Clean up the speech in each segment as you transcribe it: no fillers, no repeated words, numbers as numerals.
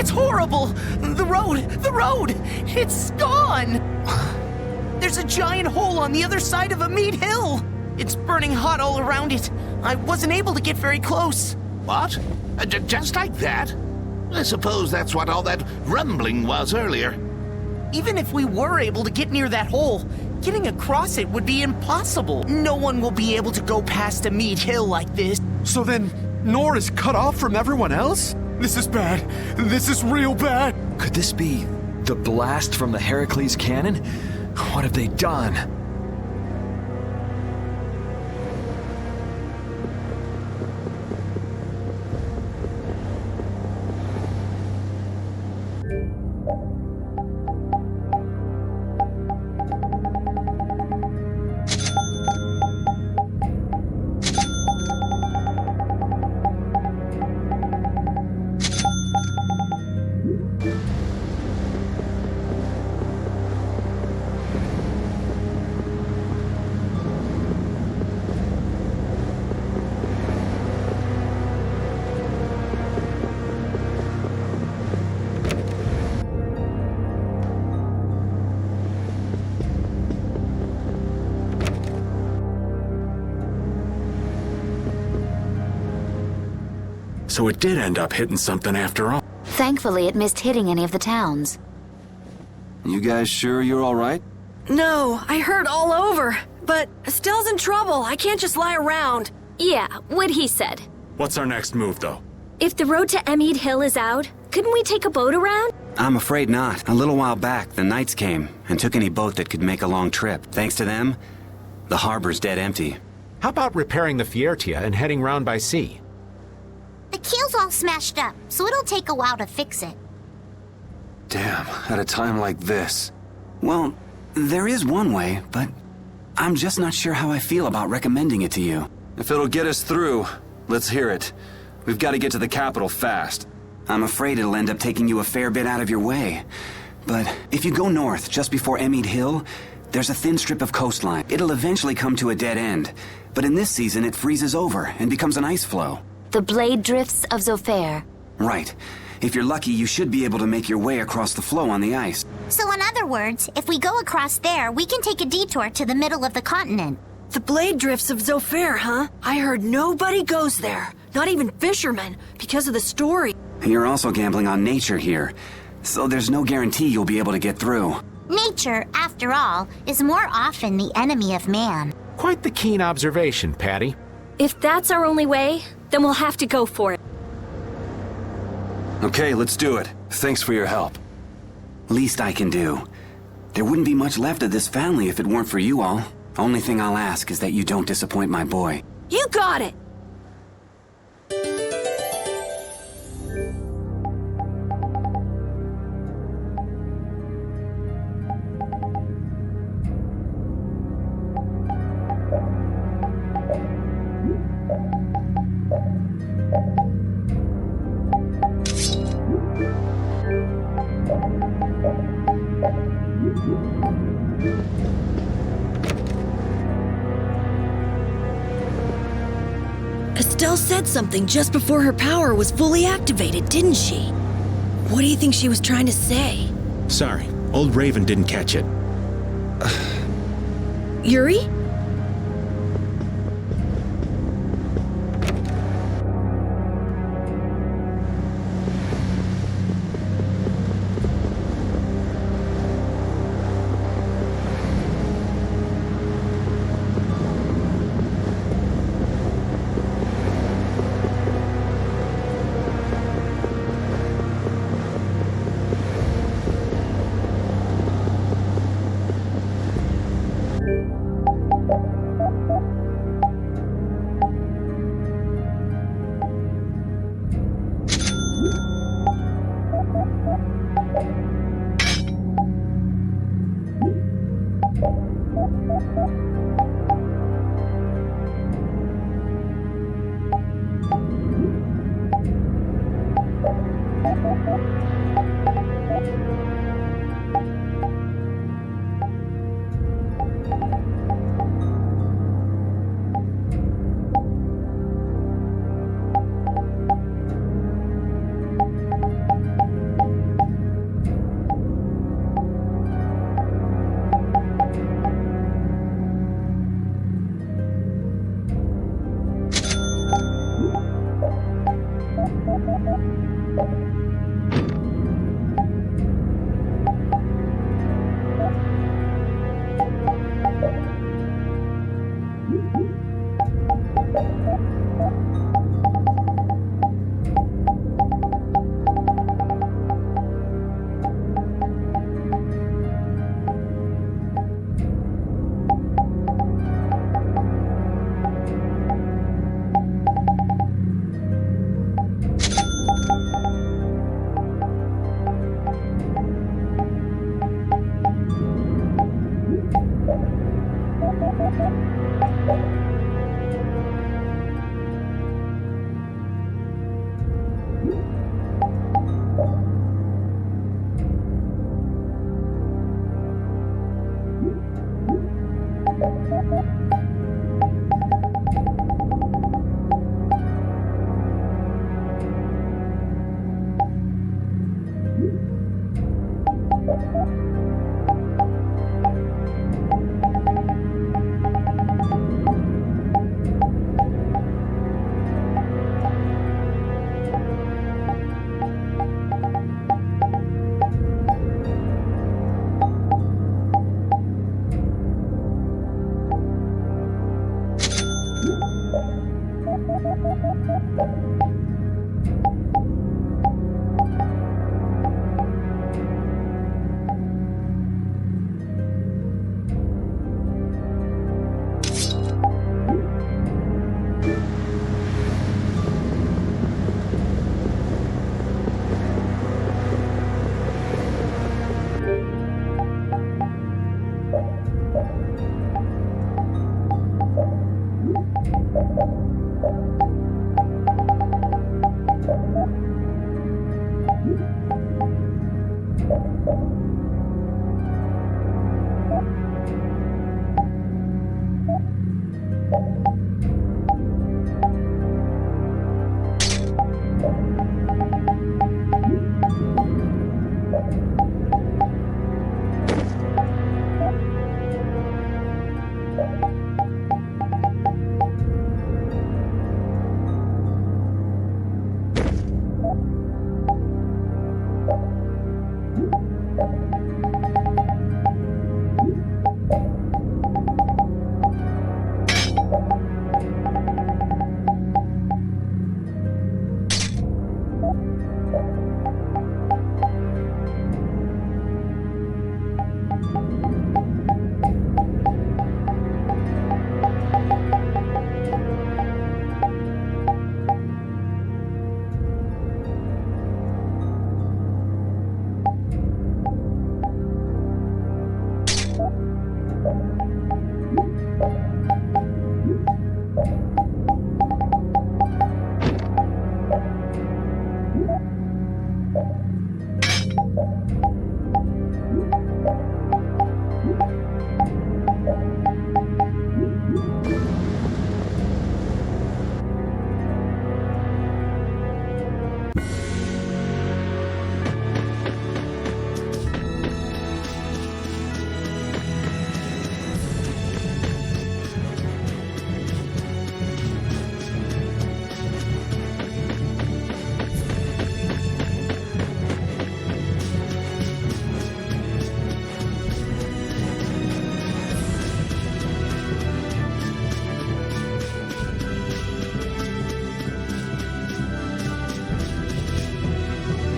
It's horrible! The road! It's gone! There's a giant hole on the other side of a meat hill! It's burning hot all around it. I wasn't able to get very close. What? Just like that? I suppose that's what all that rumbling was earlier. Even if we were able to get near that hole, getting across it would be impossible. No one will be able to go past a meat hill like this. So then, Nor is cut off from everyone else? This is bad. This is real bad. Could this be the blast from the Heracles cannon? What have they done? So it did end up hitting something after all. Thankfully, it missed hitting any of the towns. You guys sure you're all right? No, I hurt all over. But Estelle's in trouble. I can't just lie around. Yeah, what he said. What's our next move, though? If the road to Emmead Hill is out, couldn't we take a boat around? I'm afraid not. A little while back, the Knights came and took any boat that could make a long trip. Thanks to them, the harbor's dead empty. How about repairing the Fiertia and heading round by sea? The keel's all smashed up, so it'll take a while to fix it. Damn, at a time like this. Well, there is one way, but I'm just not sure how I feel about recommending it to you. If it'll get us through, let's hear it. We've got to get to the capital fast. I'm afraid it'll end up taking you a fair bit out of your way. But if you go north just before Emmead Hill, there's a thin strip of coastline. It'll eventually come to a dead end, but in this season it freezes over and becomes an ice flow. The blade drifts of Zophair. Right. If you're lucky, you should be able to make your way across the flow on the ice. So in other words, if we go across there, we can take a detour to the middle of the continent. The blade drifts of Zophair, huh? I heard nobody goes there. Not even fishermen, because of the story. You're also gambling on nature here, so there's no guarantee you'll be able to get through. Nature, after all, is more often the enemy of man. Quite the keen observation, Patty. If that's our only way, then we'll have to go for it. Okay, let's do it. Thanks for your help. Least I can do. There wouldn't be much left of this family if it weren't for you all. Only thing I'll ask is that you don't disappoint my boy. You got it! Estelle said something just before her power was fully activated, didn't she? What do you think she was trying to say? Sorry, old Raven didn't catch it. Yuri?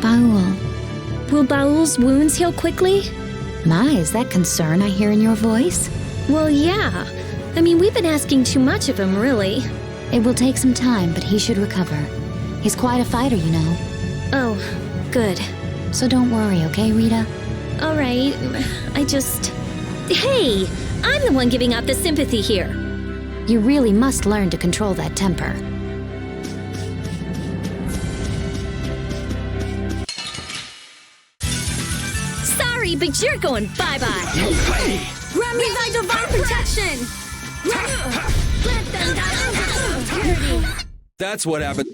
Baul. Will Baul's wounds heal quickly? My, is that concern I hear in your voice? Well, yeah. I mean, we've been asking too much of him, really. It will take some time, but he should recover. He's quite a fighter, you know. Oh, good. So don't worry, okay, Rita? All right. Hey! I'm the one giving out the sympathy here. You really must learn to control that temper. Sorry, but you're going bye-bye. Grant me thy divine protection! Let them die. That's what happened.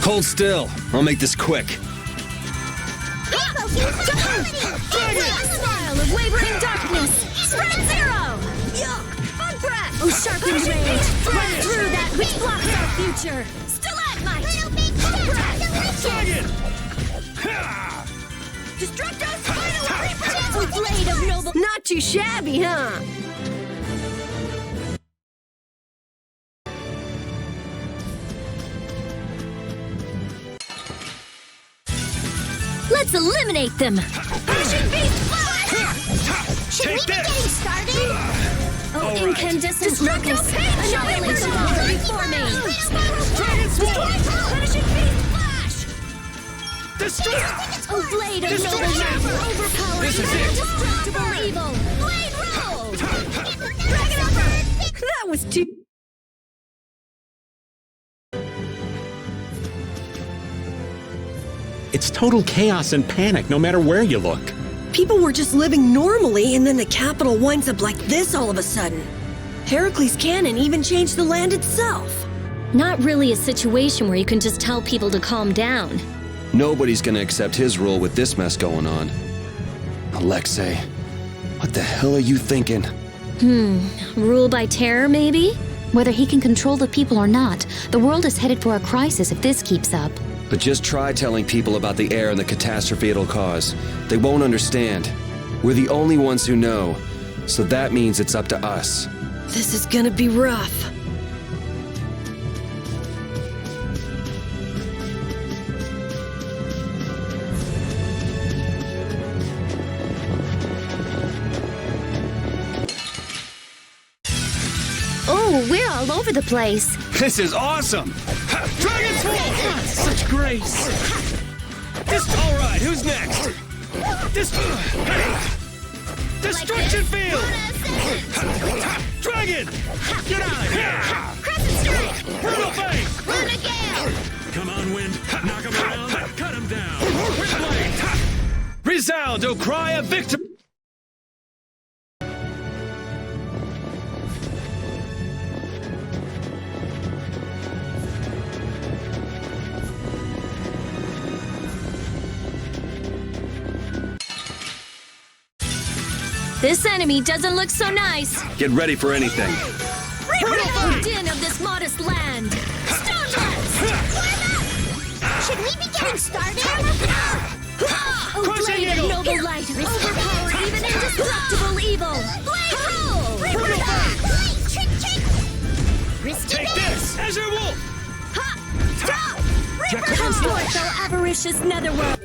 Hold still. I'll make this quick. Smile of wavering darkness! Spread zero! On breath! Oh, sharpened rage! Run through that which blocks our future! Stalagmite! Destructo Spinal! Oh, blade of noble... Not too shabby, huh? Let's eliminate them! Ocean Beast Flash! Should we be getting started? Incandescent locust! Annihilate the vulgar before me! Dragon Swarm! Punishing beast flash! Destroy! A blade of noble wrath! Overpower This is it. indestructible evil! Blade roll! Dragon Upper! That was too... It's total chaos and panic no matter where you look. People were just living normally, and then the capital winds up like this all of a sudden. Heracles' cannon even changed the land itself. Not really a situation where you can just tell people to calm down. Nobody's gonna accept his rule with this mess going on. Alexei, what the hell are you thinking? Rule by terror, maybe? Whether he can control the people or not, the world is headed for a crisis if this keeps up. But just try telling people about the air and the catastrophe it'll cause. They won't understand. We're the only ones who know, so that means it's up to us. This is gonna be rough. Oh, we're all over the place. This is awesome! Dragon Swarm! Such grace! All right, who's next? Destruction Field! Dragon! Get out of here! Crescent Strike! Brutal Fang! Renegade! Come on, Wind! Knock him around! Cut him down! Wind Blade! Resound, O cry of victory! This enemy doesn't look so nice! Get ready for anything. Reproduce din of this modest land! Stoneless! Should we be getting started? Oh, blade of noble light! Overpower even indestructible evil! Take this! Azure Wolf! Come forth, thou avaricious netherworld!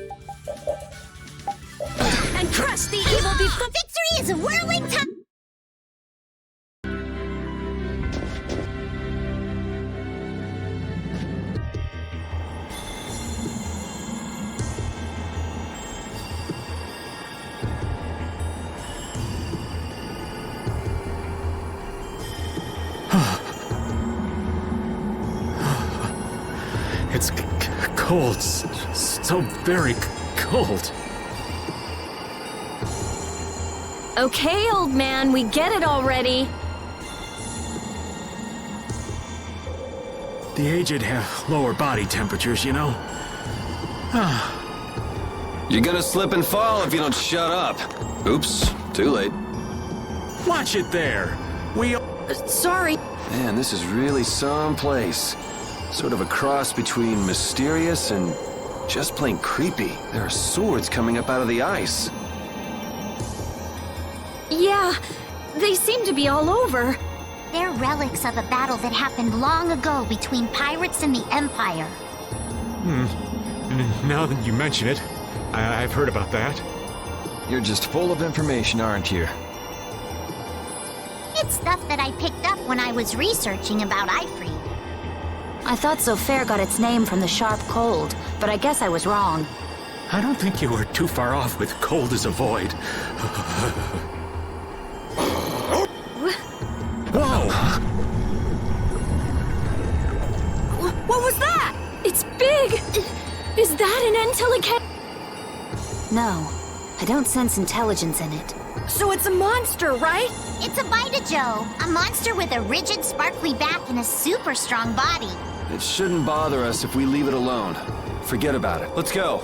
And crush the evil before... Victory is a whirling time! It's cold. So very cold. Okay, old man, we get it already. The aged have lower body temperatures, you know? You're gonna slip and fall if you don't shut up. Oops, too late. Watch it there. Sorry. Man, this is really some place. Sort of a cross between mysterious and just plain creepy. There are swords coming up out of the ice. Yeah, they seem to be all over. They're relics of a battle that happened long ago between pirates and the Empire. Now that you mention it, I've heard about that. You're just full of information, aren't you? It's stuff that I picked up when I was researching about Ifrit. I thought Sofair got its name from the sharp cold, but I guess I was wrong. I don't think you were too far off with cold as a void. Whoa! What was that? It's big! Is that an intelligent... No, I don't sense intelligence in it. So it's a monster, right? It's a Vitajo, a monster with a rigid, sparkly back and a super strong body. It shouldn't bother us if we leave it alone. Forget about it. Let's go.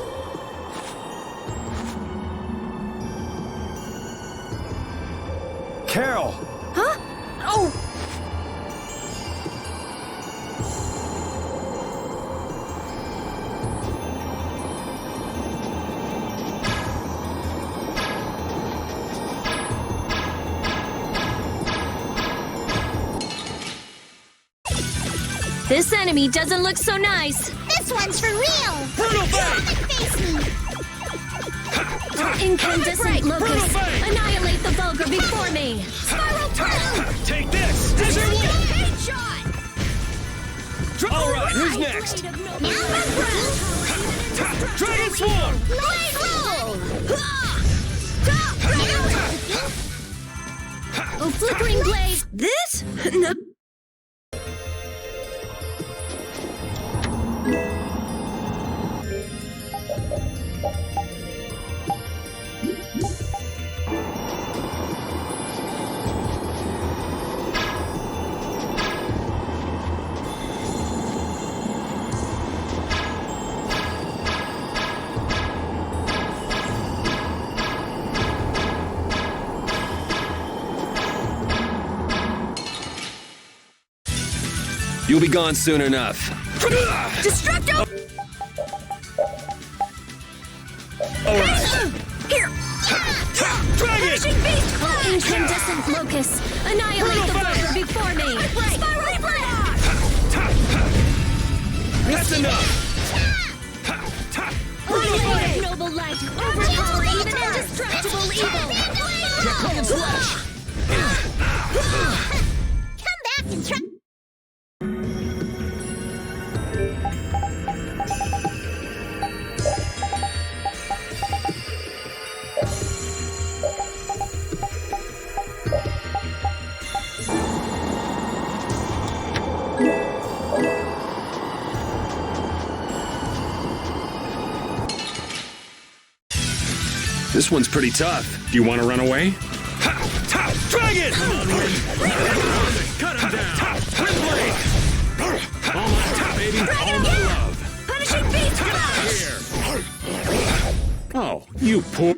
Karol! Huh? Oh! This enemy doesn't look so nice. This one's for real! Brutal Fang! Face me! Incandescent locust! Annihilate the vulgar before me! Spiral turtle! Take next? Dragon Swarm! Blade roll! Oh, flickering blade! This? No. You'll be gone soon enough. Destructo! All right. Here! Dragon! Oh, incandescent locust! Annihilate the fire before me! Spiral blast! That's enough! Blade of noble light! Overpower even indestructible evil! Draconian slash! Come back and try. This one's pretty tough. Do you want to run away? Dragon! Cut him down! Twin blade! All my time, baby! All my love! Punishing beast Here! Oh, you poor...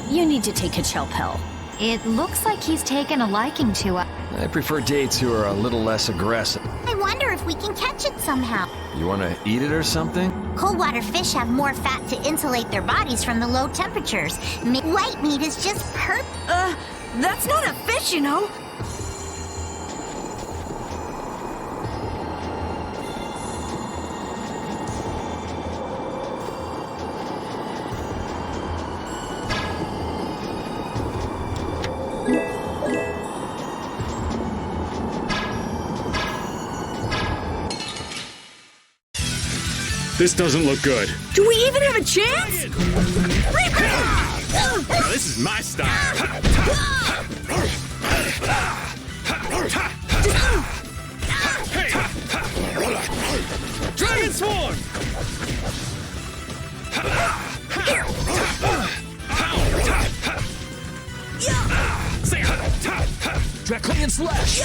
You need to take a chill pill. It looks like he's taken a liking to us. I prefer dates who are a little less aggressive. I wonder if we can catch it somehow. You want to eat it or something? Cold water fish have more fat to insulate their bodies from the low temperatures. White meat is just perfect. That's not a fish, you know. This doesn't look good. Do we even have a chance? Now, this is my style. Hey! Dragon Swarm! Draconian slash!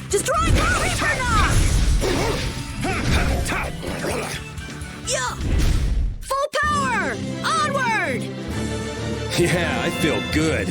Destroy the Reaper Knock! Yeah! Full power! Onward! Yeah, I feel good.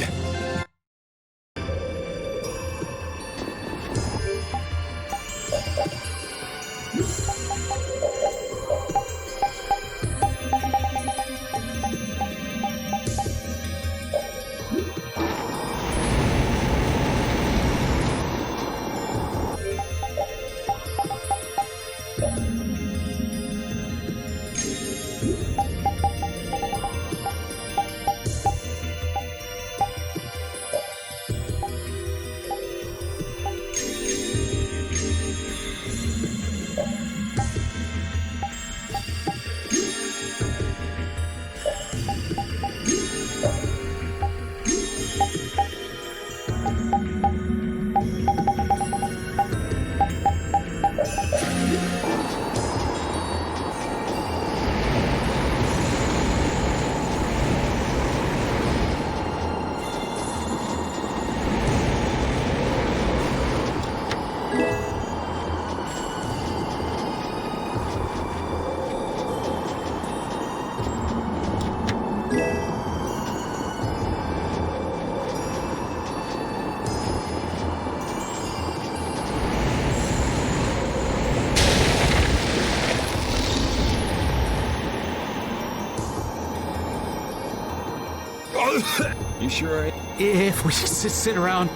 You sure? If we sit around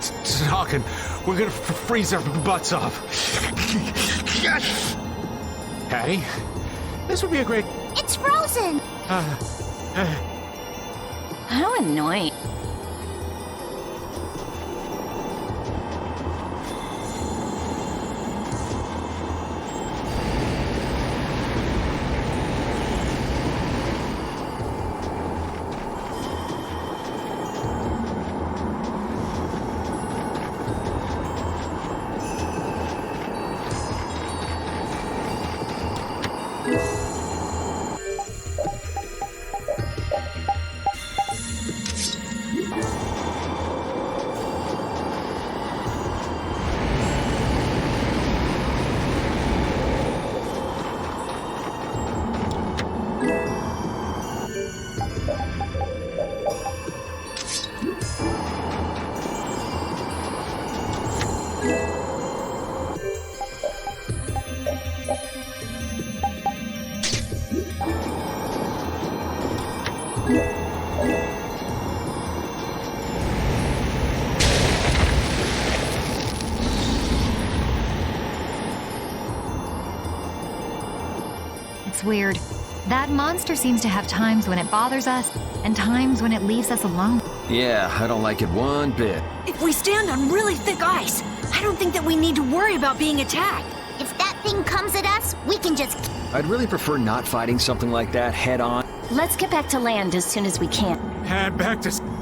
talking, we're gonna freeze our butts off. Patty, this would be a great... It's frozen! How annoying. It's weird. That monster seems to have times when it bothers us, and times when it leaves us alone. Yeah, I don't like it one bit. If we stand on really thick ice, I don't think that we need to worry about being attacked. If that thing comes at us, we can just... I'd really prefer not fighting something like that head on. Let's get back to land as soon as we can. Head back to...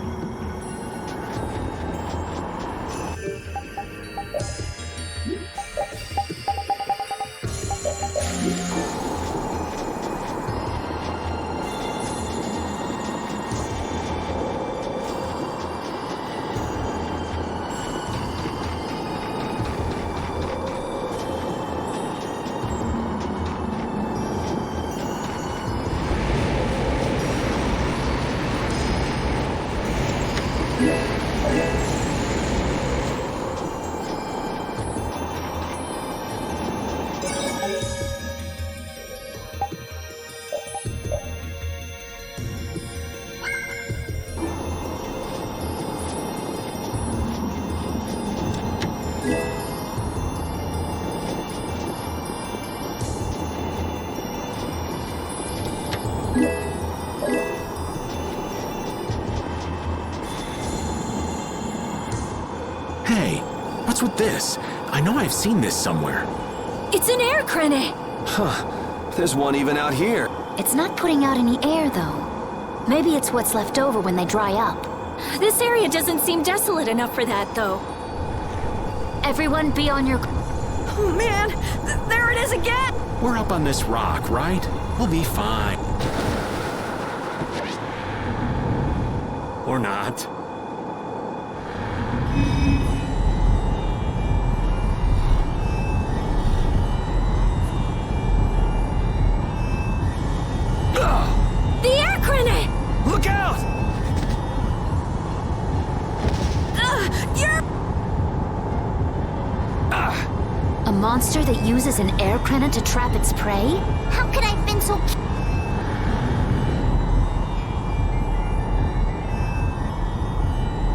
Hey, what's with this? I know I've seen this somewhere. It's an air crane! Huh. There's one even out here. It's not putting out any air, though. Maybe it's what's left over when they dry up. This area doesn't seem desolate enough for that, though. Everyone be on your... Oh man, there it is again! We're up on this rock, right? We'll be fine. Or not. The air crane! Look out! You're... A monster that uses an air crane to trap its prey? How could I have been so...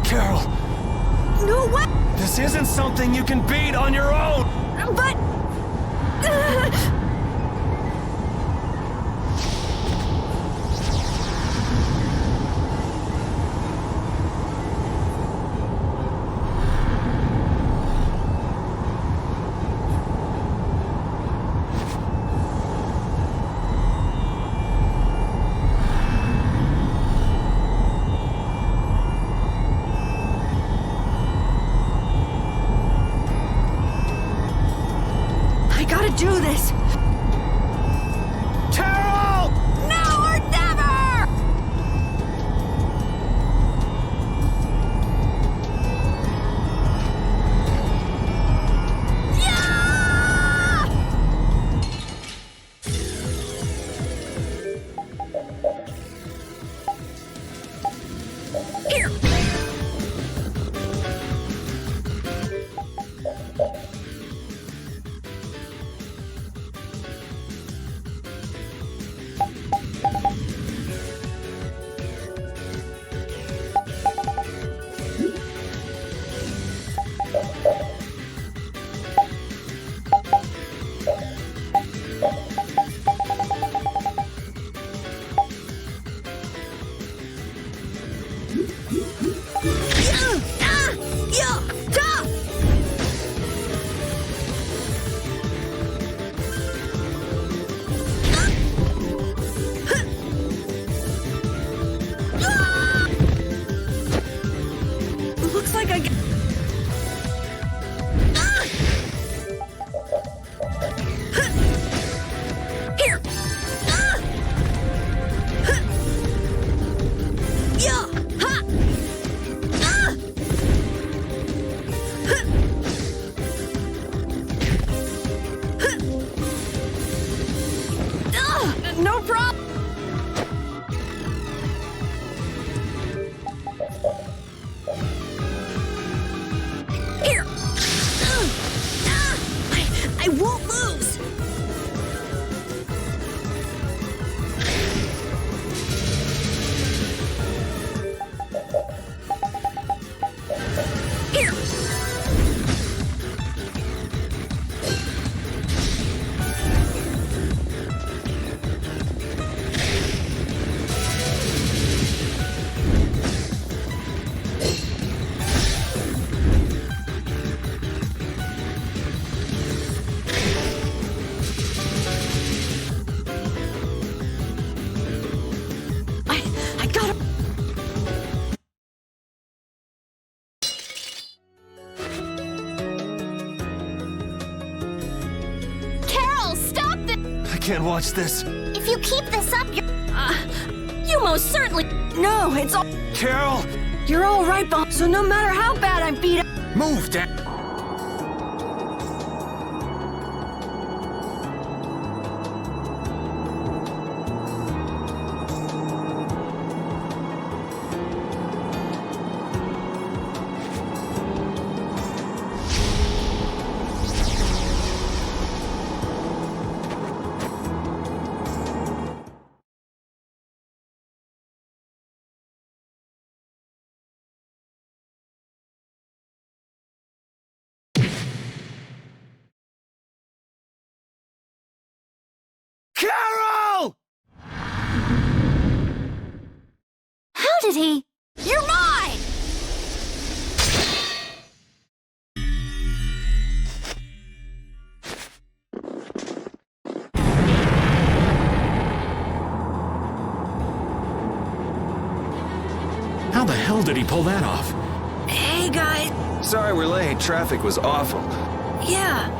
Karol! No way! This isn't something you can beat on your own! But... No problem! Here! I won't lose! Here! I gotta... Karol, stop this! I can't watch this. If you keep this up, you're... You most certainly... No, it's all... Karol! You're all right, Bob. So no matter how bad I'm beat up... Move, Dan. Karol! How did he? You're mine! How the hell did he pull that off? Hey, guys. Sorry we're late. Traffic was awful. Yeah.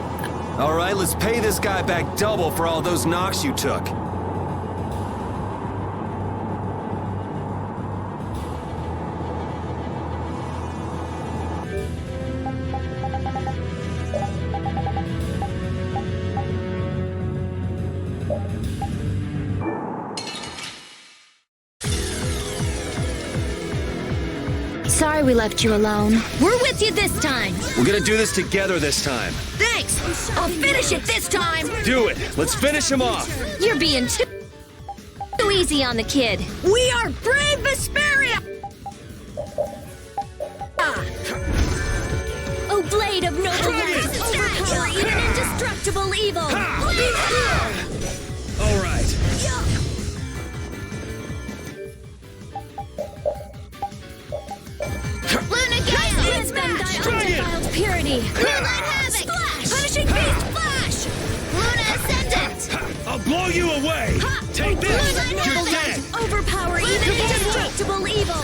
All right, let's pay this guy back double for all those knocks you took. Sorry we left you alone. We're with you this time! We're gonna do this together this time. Thanks! I'll finish it this time! Do it! Let's finish him off! You're being too easy on the kid. We are brave Vesperia! Oh, blade of noble light, overpower even indestructible evil! All right. It's been thy undefiled purity! Moonlight Havoc! Splash! Punishing beast flash! Luna Ascendant! I'll blow you away. Take this. You're dead. Overpower even indestructible evil!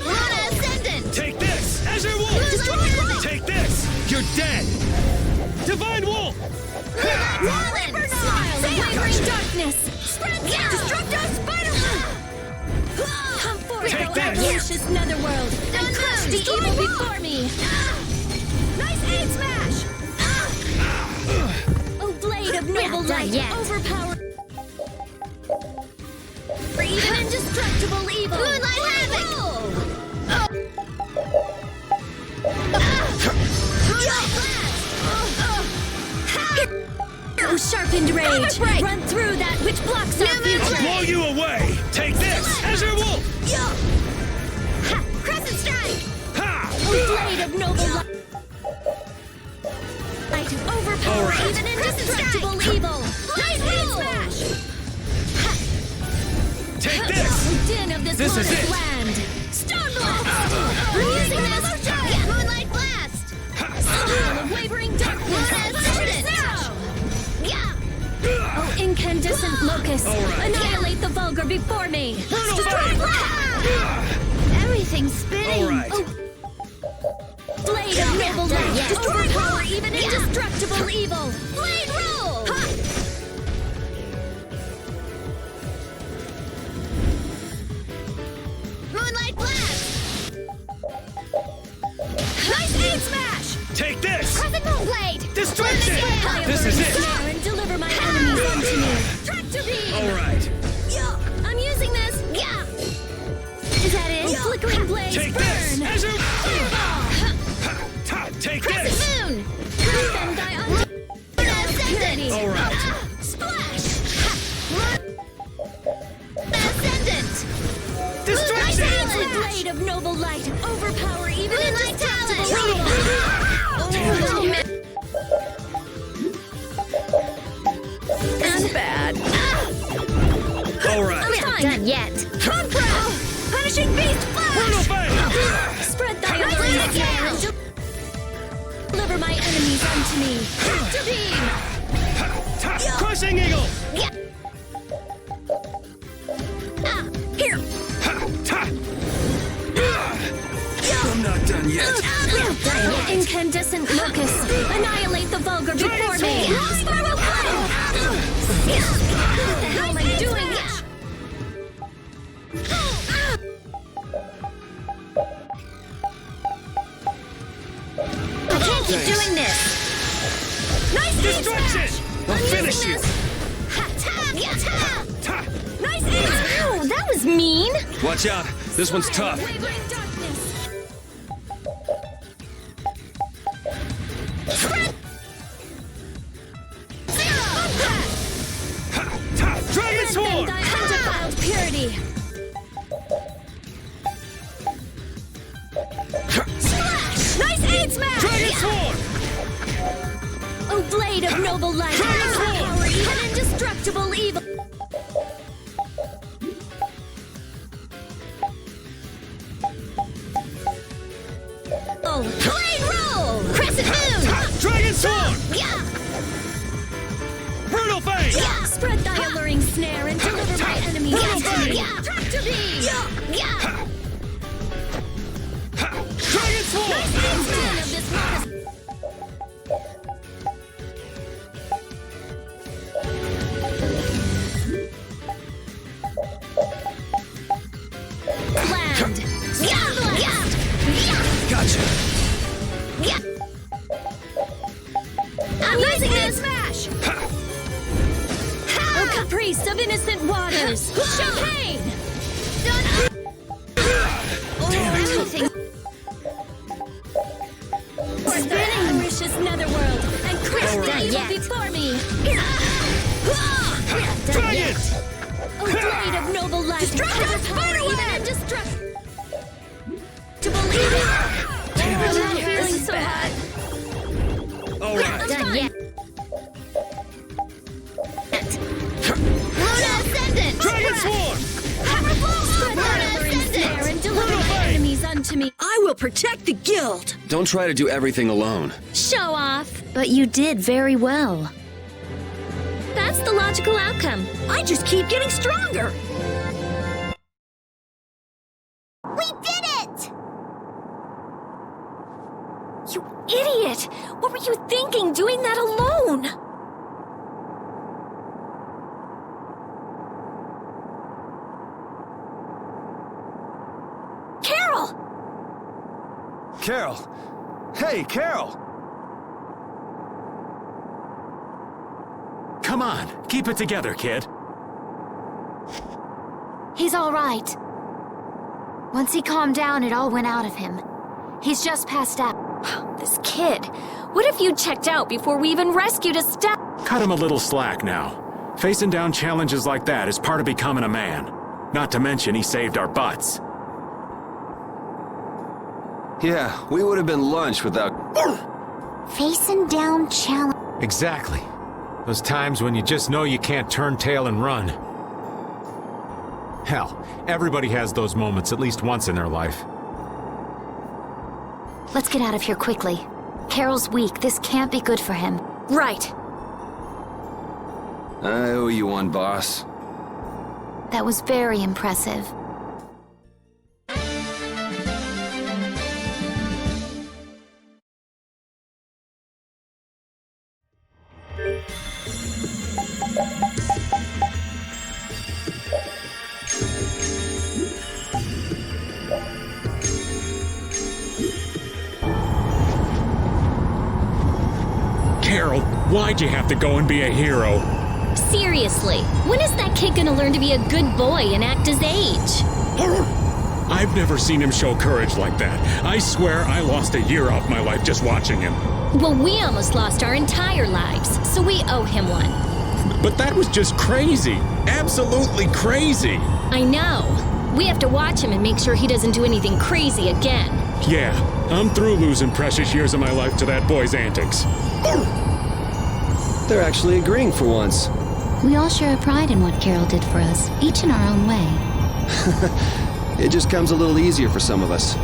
Luna Ascendant! Take this. Azure Wolf. Take this. You're dead. Divine Wolf. Talons! Smile of wavering darkness! Spread Destructo Spider-Man! Come forth, Take O this. avaricious netherworld, and crush the evil before me! Nice aid smash! Oh, blade of noble light, overpower even indestructible evil! Moonlight Havoc! Oh, sharpened rage! Run through that which blocks our future! Blow you away. Take this. Azure Wolf. Crescent Strike! Ha! Oh, blade of noble light! Overpower even indestructible evil! Nice aid smash! Take this. Oh, din of this This is lost it. land! Stone blast! We're using this! Moonlight Blast! Smile of wavering darkness! Oh, incandescent locust! Annihilate the vulgar before me! Everything's spinning! All right. Blade of noble light! Overpower even indestructible evil! Blade Roll! Moonlight Blast! Nice aid smash! Take this. Crescent Moon Blade! Distraction. Fire This is it. Snare and deliver my enemies unto me! Tractor beam! All right. Splash! Ascendant! Distraction! Nice blade of noble light. Overpower even indestructible. That's bad. All right. I'm not done yet. Punishing beast flash! Spread thy alluring snare and deliver my enemies unto me. Tractor beam! Crushing eagle! Here! I'm not done yet. Incandescent locust! Annihilate the vulgar before me! Spiral flame! What the hell am I doing? I can't keep doing this. Nice Distraction! I'll finish you! Nice aim! Ow, that was mean! Watch out, this one's tough. Wavering darkness! Dragon Sword! Thy undefiled purity! Splash! Nice aid smash! Dragon Sword! Oh, blade of noble light! Power even indestructible evil! Blade roll! Crescent moon! Dragon Sword! Brutal Fang! Spread thy alluring snare and deliver my enemies unto me! Tractor beam! Dragon Sword! Nice aim of this modest... Land! Gotcha! I'm using this! Smash! Oh, caprice of innocent waters! Champagne! Everything... Spinning Mauritius netherworld and crush the evil before me! Dragon! Oh, blade of noble light! Destructive spiderweb! Even indestructible evil! Damn it! I'm feeling so bad. All right. Done yet. Luna Ascendant! Dragon Sword! Spread thy alluring snare and deliver my enemies unto me. I will protect the guild. Don't try to do everything alone. Show off. But you did very well. That's the logical outcome. I just keep getting stronger. We did it! You idiot! What were you thinking doing that alone? Karol! Karol! Hey, Karol! Come on, keep it together, kid. He's all right. Once he calmed down, it all went out of him. He's just passed out. This kid. What if you checked out before we even rescued a step? Cut him a little slack now. Facing down challenges like that is part of becoming a man. Not to mention he saved our butts. Yeah, we would have been lunch without... Facing down challenge. Exactly. Those times when you just know you can't turn tail and run. Hell, everybody has those moments at least once in their life. Let's get out of here quickly. Karol's weak. This can't be good for him. Right. I owe you one, boss. That was very impressive. Karol, why'd you have to go and be a hero? Seriously, when is that kid gonna learn to be a good boy and act his age? I've never seen him show courage like that. I swear I lost a year off my life just watching him. Well, we almost lost our entire lives, so we owe him one. But that was just crazy. Absolutely crazy. I know. We have to watch him and make sure he doesn't do anything crazy again. Yeah, I'm through losing precious years of my life to that boy's antics. They're actually agreeing for once. We all share a pride in what Karol did for us, each in our own way. It just comes a little easier for some of us.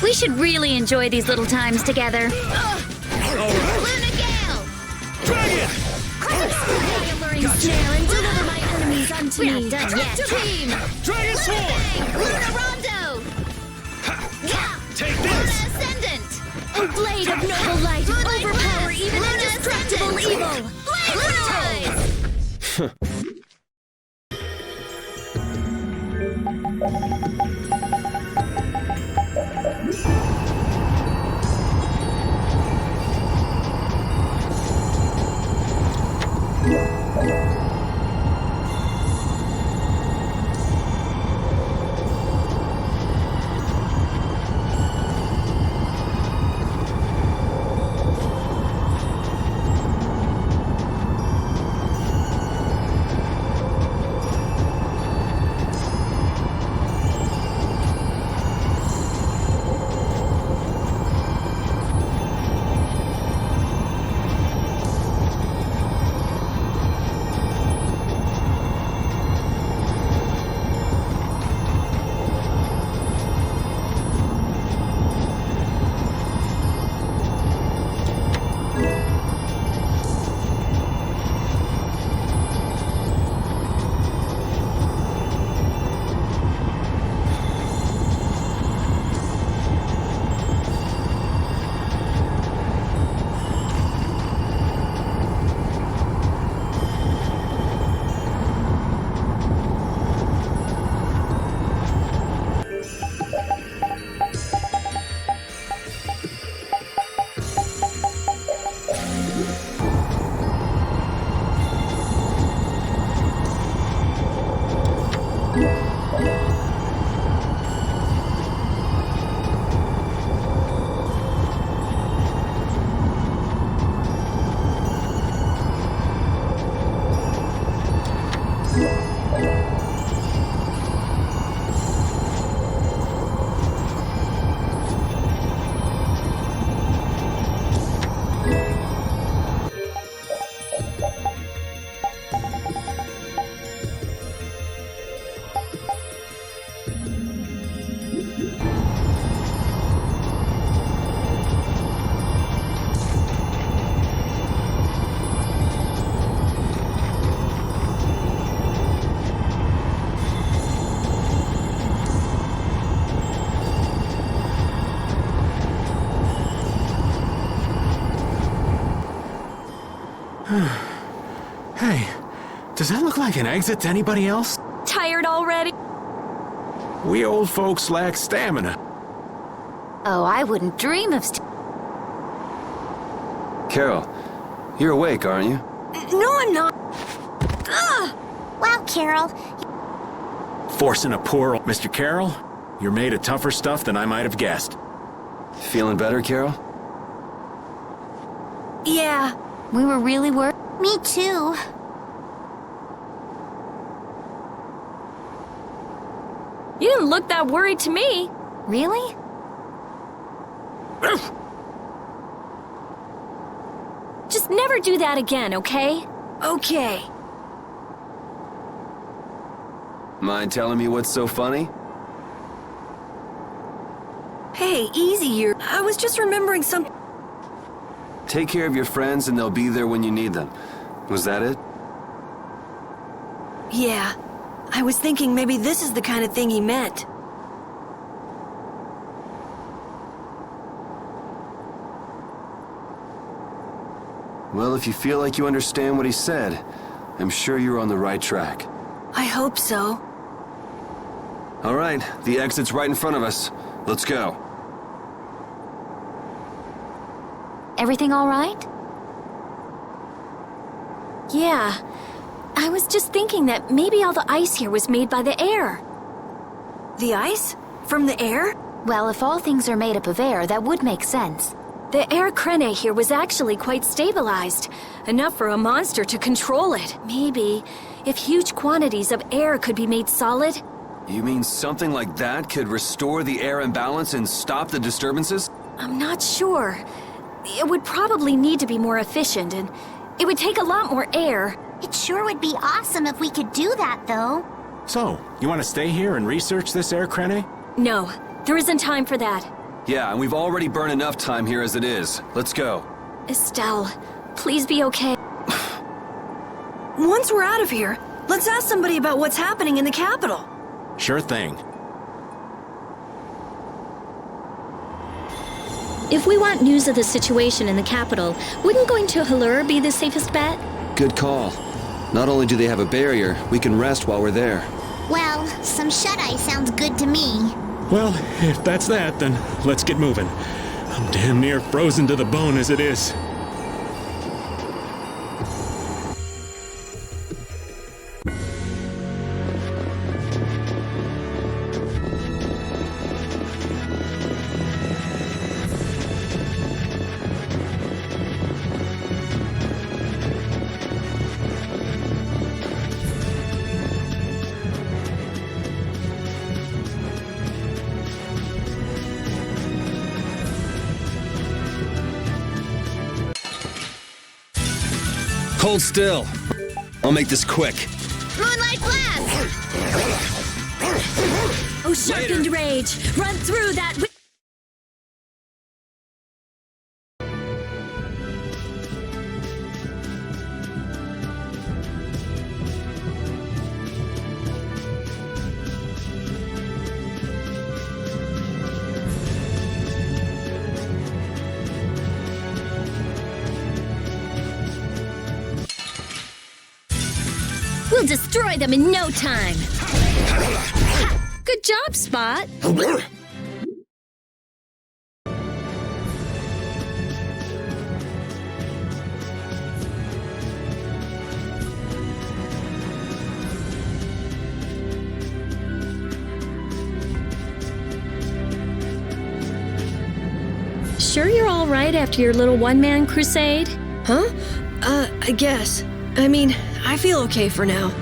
We should really enjoy these little times together. Luna Gale! Dragon! Alluring snare and deliver my enemies unto me. Not done yet. Team! Dragon Sword! Luna Rondo! Take Luna this! Ascendant! A blade of noble light, overpower even indestructible evil! Blade Rise! Hey, does that look like an exit to anybody else? Tired already? We old folks lack stamina. Oh, I wouldn't dream of Karol, you're awake, aren't you? No, I'm not. Wow, Karol. Forcing a poor old Mr. Karol? You're made of tougher stuff than I might have guessed. Feeling better, Karol? Yeah. We were really worried. Me too. You didn't look that worried to me. Really? Just never do that again, okay? Okay. Mind telling me what's so funny? Hey, easy here. I was just remembering something. Take care of your friends and they'll be there when you need them. Was that it? Yeah. I was thinking maybe this is the kind of thing he meant. Well, if you feel like you understand what he said, I'm sure you're on the right track. I hope so. All right, the exit's right in front of us. Let's go. Everything all right? Yeah. I was just thinking that maybe all the ice here was made by the air. The ice? From the air? Well, if all things are made up of air, that would make sense. The air crene here was actually quite stabilized, enough for a monster to control it. Maybe, if huge quantities of air could be made solid. You mean something like that could restore the air imbalance and stop the disturbances? I'm not sure. It would probably need to be more efficient, and it would take a lot more air. It sure would be awesome if we could do that, though. So, you want to stay here and research this air crane? No, there isn't time for that. Yeah, and we've already burned enough time here as it is. Let's go. Estelle, please be okay. Once we're out of here, let's ask somebody about what's happening in the capital. Sure thing. If we want news of the situation in the capital, wouldn't going to Halur be the safest bet? Good call. Not only do they have a barrier, we can rest while we're there. Well, some shut-eye sounds good to me. Well, if that's that, then let's get moving. I'm damn near frozen to the bone as it is. Hold still. I'll make this quick. Moonlight blast! Oh, sharpened rage! Run through that! We'll destroy them in no time! Good job, Spot! Sure you're all right after your little one-man crusade? Huh? I guess. I mean, I feel okay for now.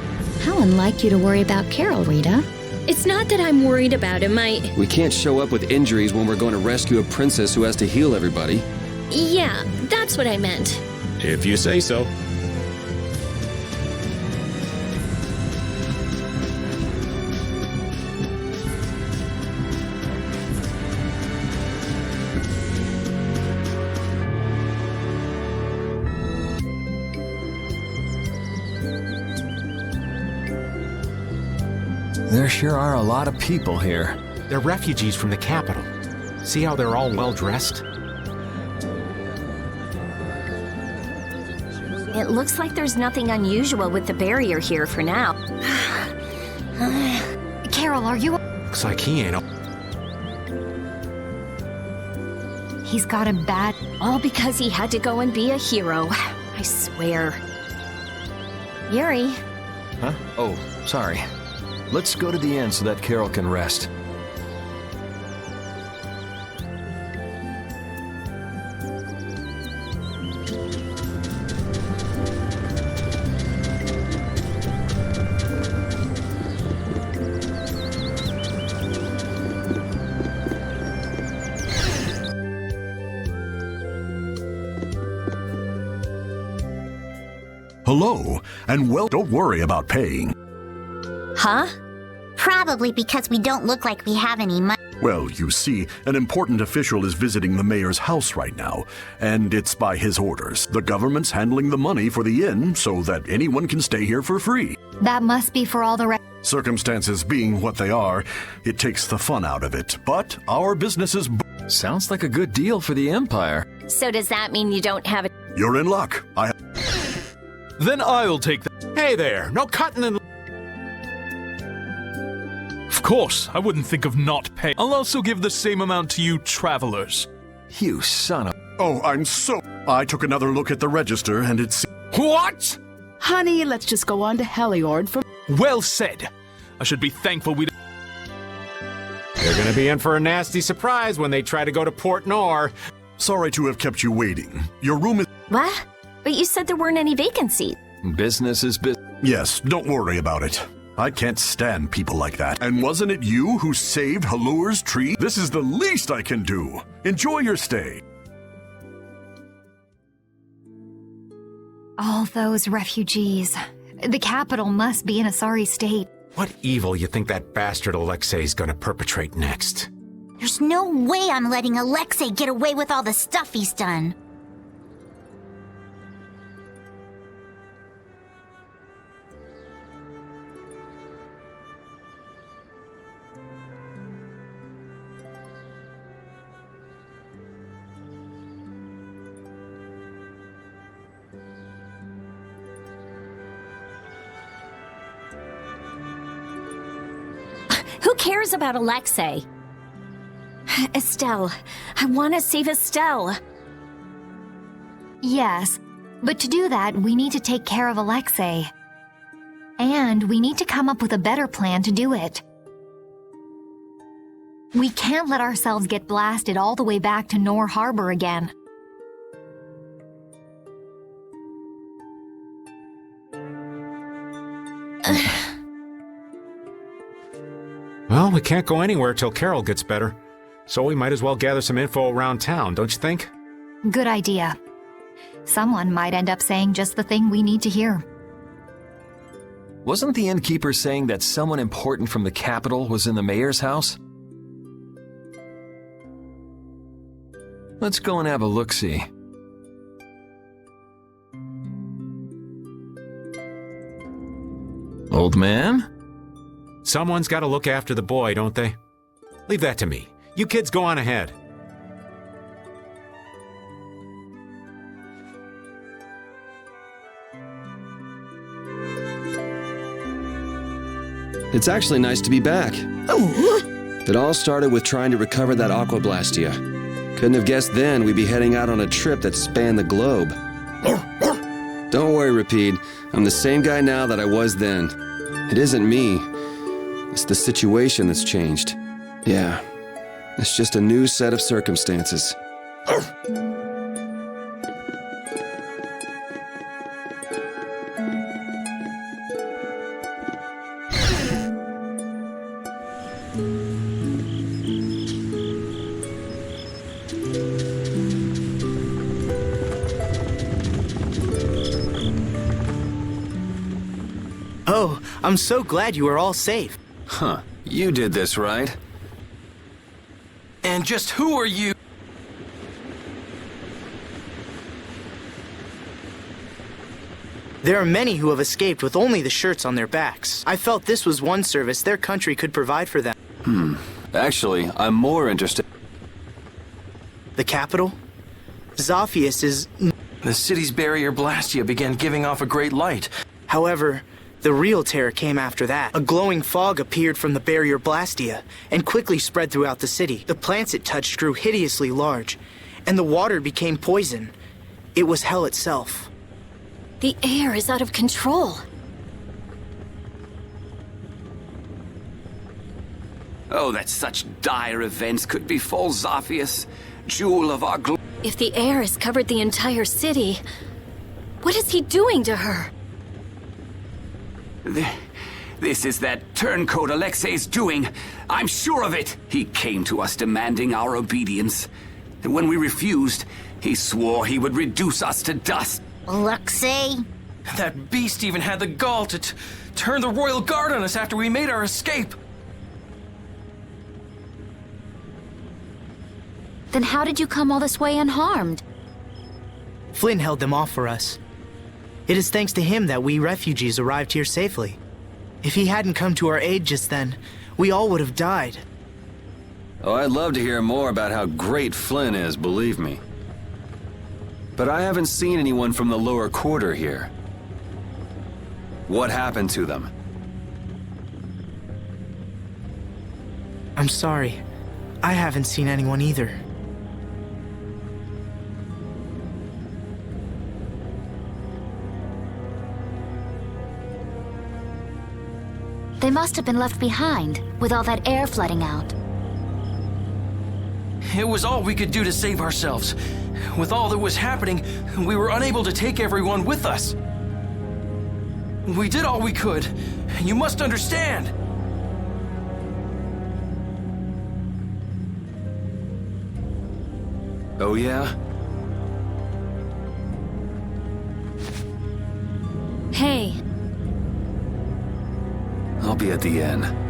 How unlike you to worry about Karol, Rita. It's not that I'm worried about him, We can't show up with injuries when we're going to rescue a princess who has to heal everybody. Yeah, that's what I meant. If you say so. There sure are a lot of people here. They're refugees from the capital. See how they're all well dressed? It looks like there's nothing unusual with the barrier here for now. Karol, are you... Looks like he ain't... He's got him bad. All because he had to go and be a hero. I swear. Yuri. Huh? Oh, sorry. Let's go to the end so that Karol can rest. Hello, and well, don't worry about paying. Huh? Probably because we don't look like we have any money. Well, you see, an important official is visiting the mayor's house right now, and it's by his orders. The government's handling the money for the inn so that anyone can stay here for free. That must be for all the Circumstances being what they are, it takes the fun out of it, but our business is... Sounds like a good deal for the Empire. So does that mean you don't have a... You're in luck. Then I'll take that. Hey there, no cutting and... Of course, I wouldn't think of not paying. I'll also give the same amount to you travelers. You son of... Oh, I took another look at the register and it's... What? Honey, let's just go on to Heliord for... Well said. I should be thankful we... They're gonna be in for a nasty surprise when they try to go to Port Nor. Sorry to have kept you waiting. Your room is... What? But you said there weren't any vacancies. Business is business. Yes, don't worry about it. I can't stand people like that. And wasn't it you who saved Halur's tree? This is the least I can do. Enjoy your stay. All those refugees. The capital must be in a sorry state. What evil you think that bastard Alexei's gonna perpetrate next? There's no way I'm letting Alexei get away with all the stuff he's done. Who cares about Alexei? Estelle. I want to save Estelle. Yes, but to do that, we need to take care of Alexei. And we need to come up with a better plan to do it. We can't let ourselves get blasted all the way back to Nor Harbor again. Well, we can't go anywhere till Karol gets better. So we might as well gather some info around town, don't you think? Good idea. Someone might end up saying just the thing we need to hear. Wasn't the innkeeper saying that someone important from the capital was in the mayor's house? Let's go and have a look-see. Old man? Someone's got to look after the boy, don't they? Leave that to me. You kids go on ahead. It's actually nice to be back. It all started with trying to recover that Aquablastia. Couldn't have guessed then we'd be heading out on a trip that spanned the globe. Don't worry, Rapide. I'm the same guy now that I was then. It isn't me. It's the situation that's changed. Yeah, it's just a new set of circumstances. Oh, I'm so glad you are all safe. Huh. You did this, right? And just who are you? There are many who have escaped with only the shirts on their backs. I felt this was one service their country could provide for them. Actually, I'm more interested. The capital? Zophius is... The city's barrier Blastia began giving off a great light. However, the real terror came after that. A glowing fog appeared from the barrier Blastia and quickly spread throughout the city. The plants it touched grew hideously large, and the water became poison. It was hell itself. The air is out of control. Oh, that such dire events could befall Zophius, jewel of our glory. If the air has covered the entire city, what is he doing to her? This is that turncoat Alexei's doing. I'm sure of it. He came to us demanding our obedience. And when we refused, he swore he would reduce us to dust. Alexei? That beast even had the gall to turn the royal guard on us after we made our escape. Then how did you come all this way unharmed? Flynn held them off for us. It is thanks to him that we refugees arrived here safely. If he hadn't come to our aid just then, we all would have died. Oh, I'd love to hear more about how great Flynn is, believe me. But I haven't seen anyone from the lower quarter here. What happened to them? I'm sorry. I haven't seen anyone either. They must have been left behind, with all that air flooding out. It was all we could do to save ourselves. With all that was happening, we were unable to take everyone with us. We did all we could. You must understand. Oh yeah? Hey. I'll be at the inn.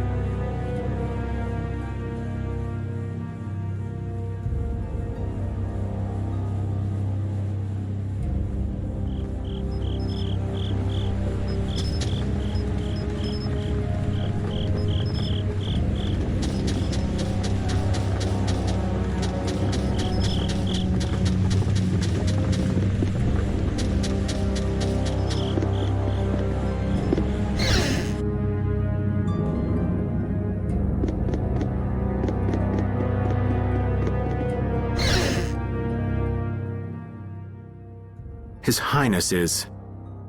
His Highness is...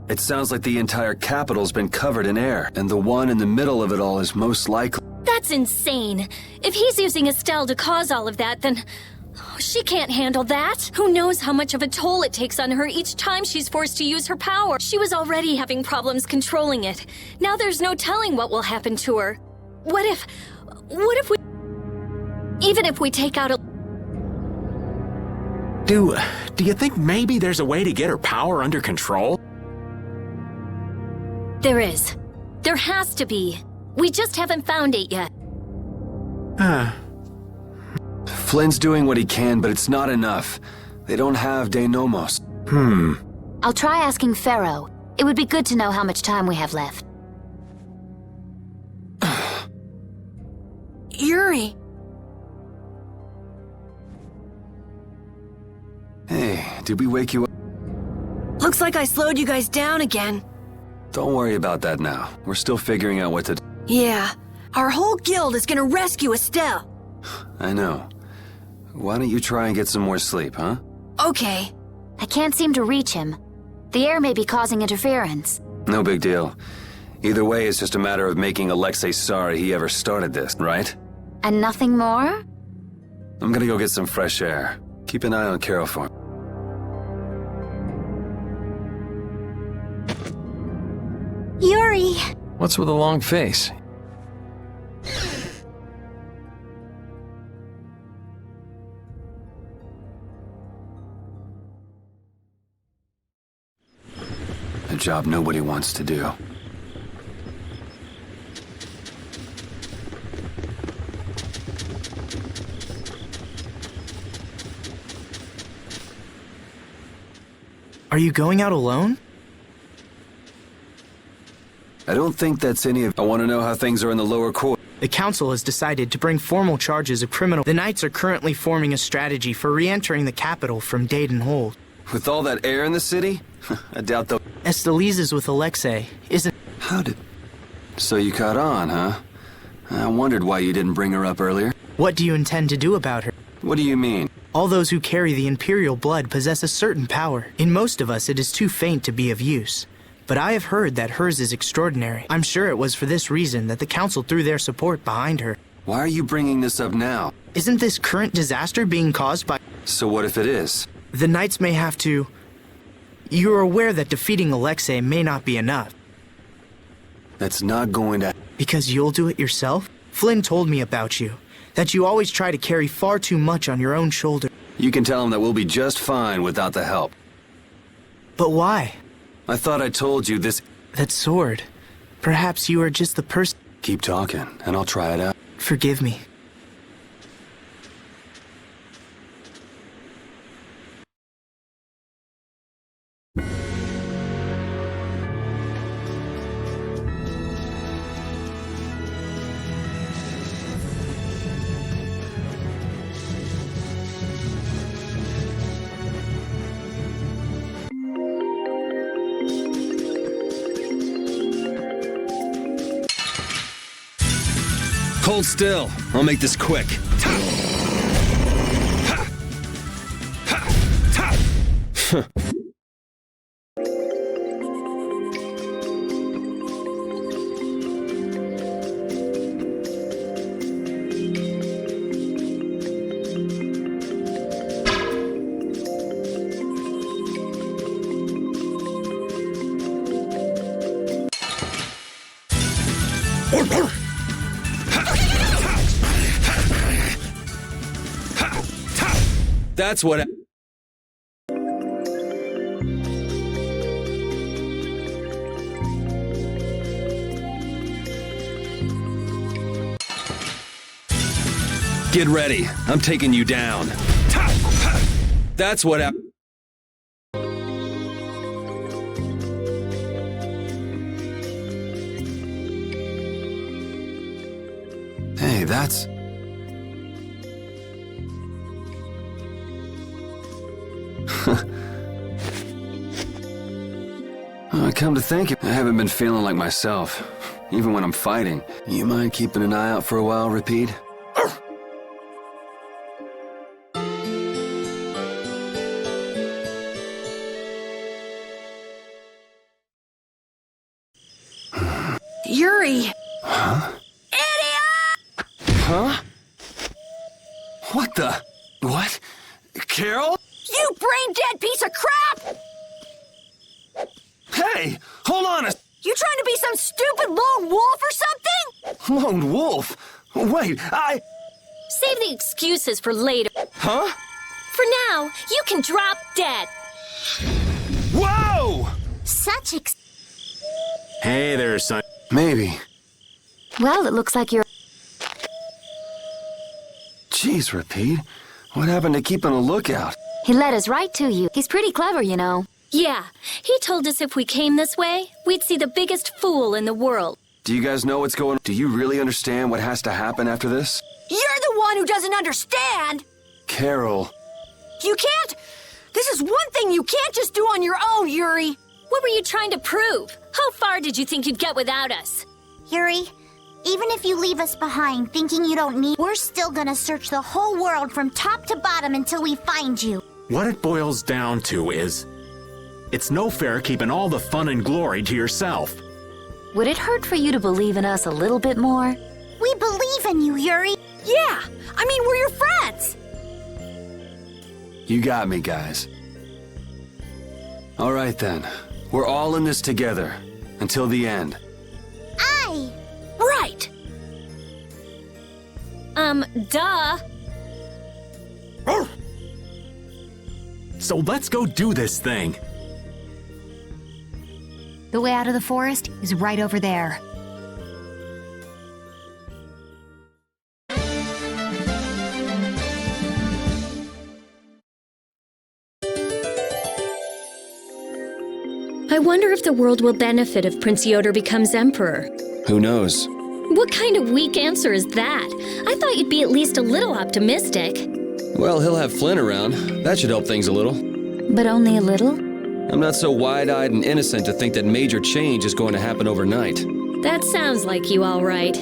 It sounds like the entire capital's been covered in air, and the one in the middle of it all is most likely... That's insane. If he's using Estelle to cause all of that, then... she can't handle that. Who knows how much of a toll it takes on her each time she's forced to use her power. She was already having problems controlling it. Now there's no telling what will happen to her. What if we... Even if we take out a... Do you think maybe there's a way to get her power under control? There is. There has to be. We just haven't found it yet. Flynn's doing what he can, but it's not enough. They don't have De Nomos. I'll try asking Pharaoh. It would be good to know how much time we have left. Yuri! Hey, did we wake you up? Looks like I slowed you guys down again. Don't worry about that now. We're still figuring out what to do. Yeah. Our whole guild is gonna rescue Estelle. I know. Why don't you try and get some more sleep, huh? Okay. I can't seem to reach him. The air may be causing interference. No big deal. Either way, it's just a matter of making Alexei sorry he ever started this, right? And nothing more? I'm gonna go get some fresh air. Keep an eye on Karol for me. Yuri! What's with a long face? A job nobody wants to do. Are you going out alone? I don't think that's any of... I want to know how things are in the lower court. The council has decided to bring formal charges of criminal... The Knights are currently forming a strategy for re-entering the capital from Dayton Hold. With all that air in the city? I doubt they'll... Estelise is with Alexei, isn't... How did... So you caught on, huh? I wondered why you didn't bring her up earlier. What do you intend to do about her? What do you mean? All those who carry the Imperial blood possess a certain power. In most of us, it is too faint to be of use. But I have heard that hers is extraordinary. I'm sure it was for this reason that the Council threw their support behind her. Why are you bringing this up now? Isn't this current disaster being caused by... So what if it is? The Knights may have to... You're aware that defeating Alexei may not be enough. That's not going to... Because you'll do it yourself? Flynn told me about you. That you always try to carry far too much on your own shoulder. You can tell him that we'll be just fine without the help. But why? I thought I told you this... That sword. Perhaps you are just the person... Keep talking, and I'll try it out. Forgive me. Hold still. I'll make this quick. That's what. Get ready. I'm taking you down. That's what. Hey, that's. Come to think, I haven't been feeling like myself, even when I'm fighting. You mind keeping an eye out for a while, Repeat? Yuri! Huh? Idiot! Huh? What the? What? Karol? You brain-dead piece of crap! Hey! Hold on a... You trying to be some stupid lone wolf or something? Lone wolf? Wait, Save the excuses for later. Huh? For now, you can drop dead. Whoa! Such Hey there, son. Maybe. Well, it looks like you're... Jeez, Repeat. What happened to keeping a lookout? He led us right to you. He's pretty clever, you know. Yeah, he told us if we came this way, we'd see the biggest fool in the world. Do you guys know what's going on? Do you really understand what has to happen after this? You're the one who doesn't understand! Karol. You can't... This is one thing you can't just do on your own, Yuri! What were you trying to prove? How far did you think you'd get without us? Yuri, even if you leave us behind thinking you don't need, we're still gonna search the whole world from top to bottom until we find you. What it boils down to is, it's no fair keeping all the fun and glory to yourself. Would it hurt for you to believe in us a little bit more? We believe in you, Yuri. Yeah, I mean, we're your friends. You got me, guys. All right, then. We're all in this together. Until the end. Right. Duh. So let's go do this thing. The way out of the forest is right over there. I wonder if the world will benefit if Prince Yoder becomes emperor. Who knows? What kind of weak answer is that? I thought you'd be at least a little optimistic. Well, he'll have Flynn around. That should help things a little. But only a little? I'm not so wide-eyed and innocent to think that major change is going to happen overnight. That sounds like you, all right.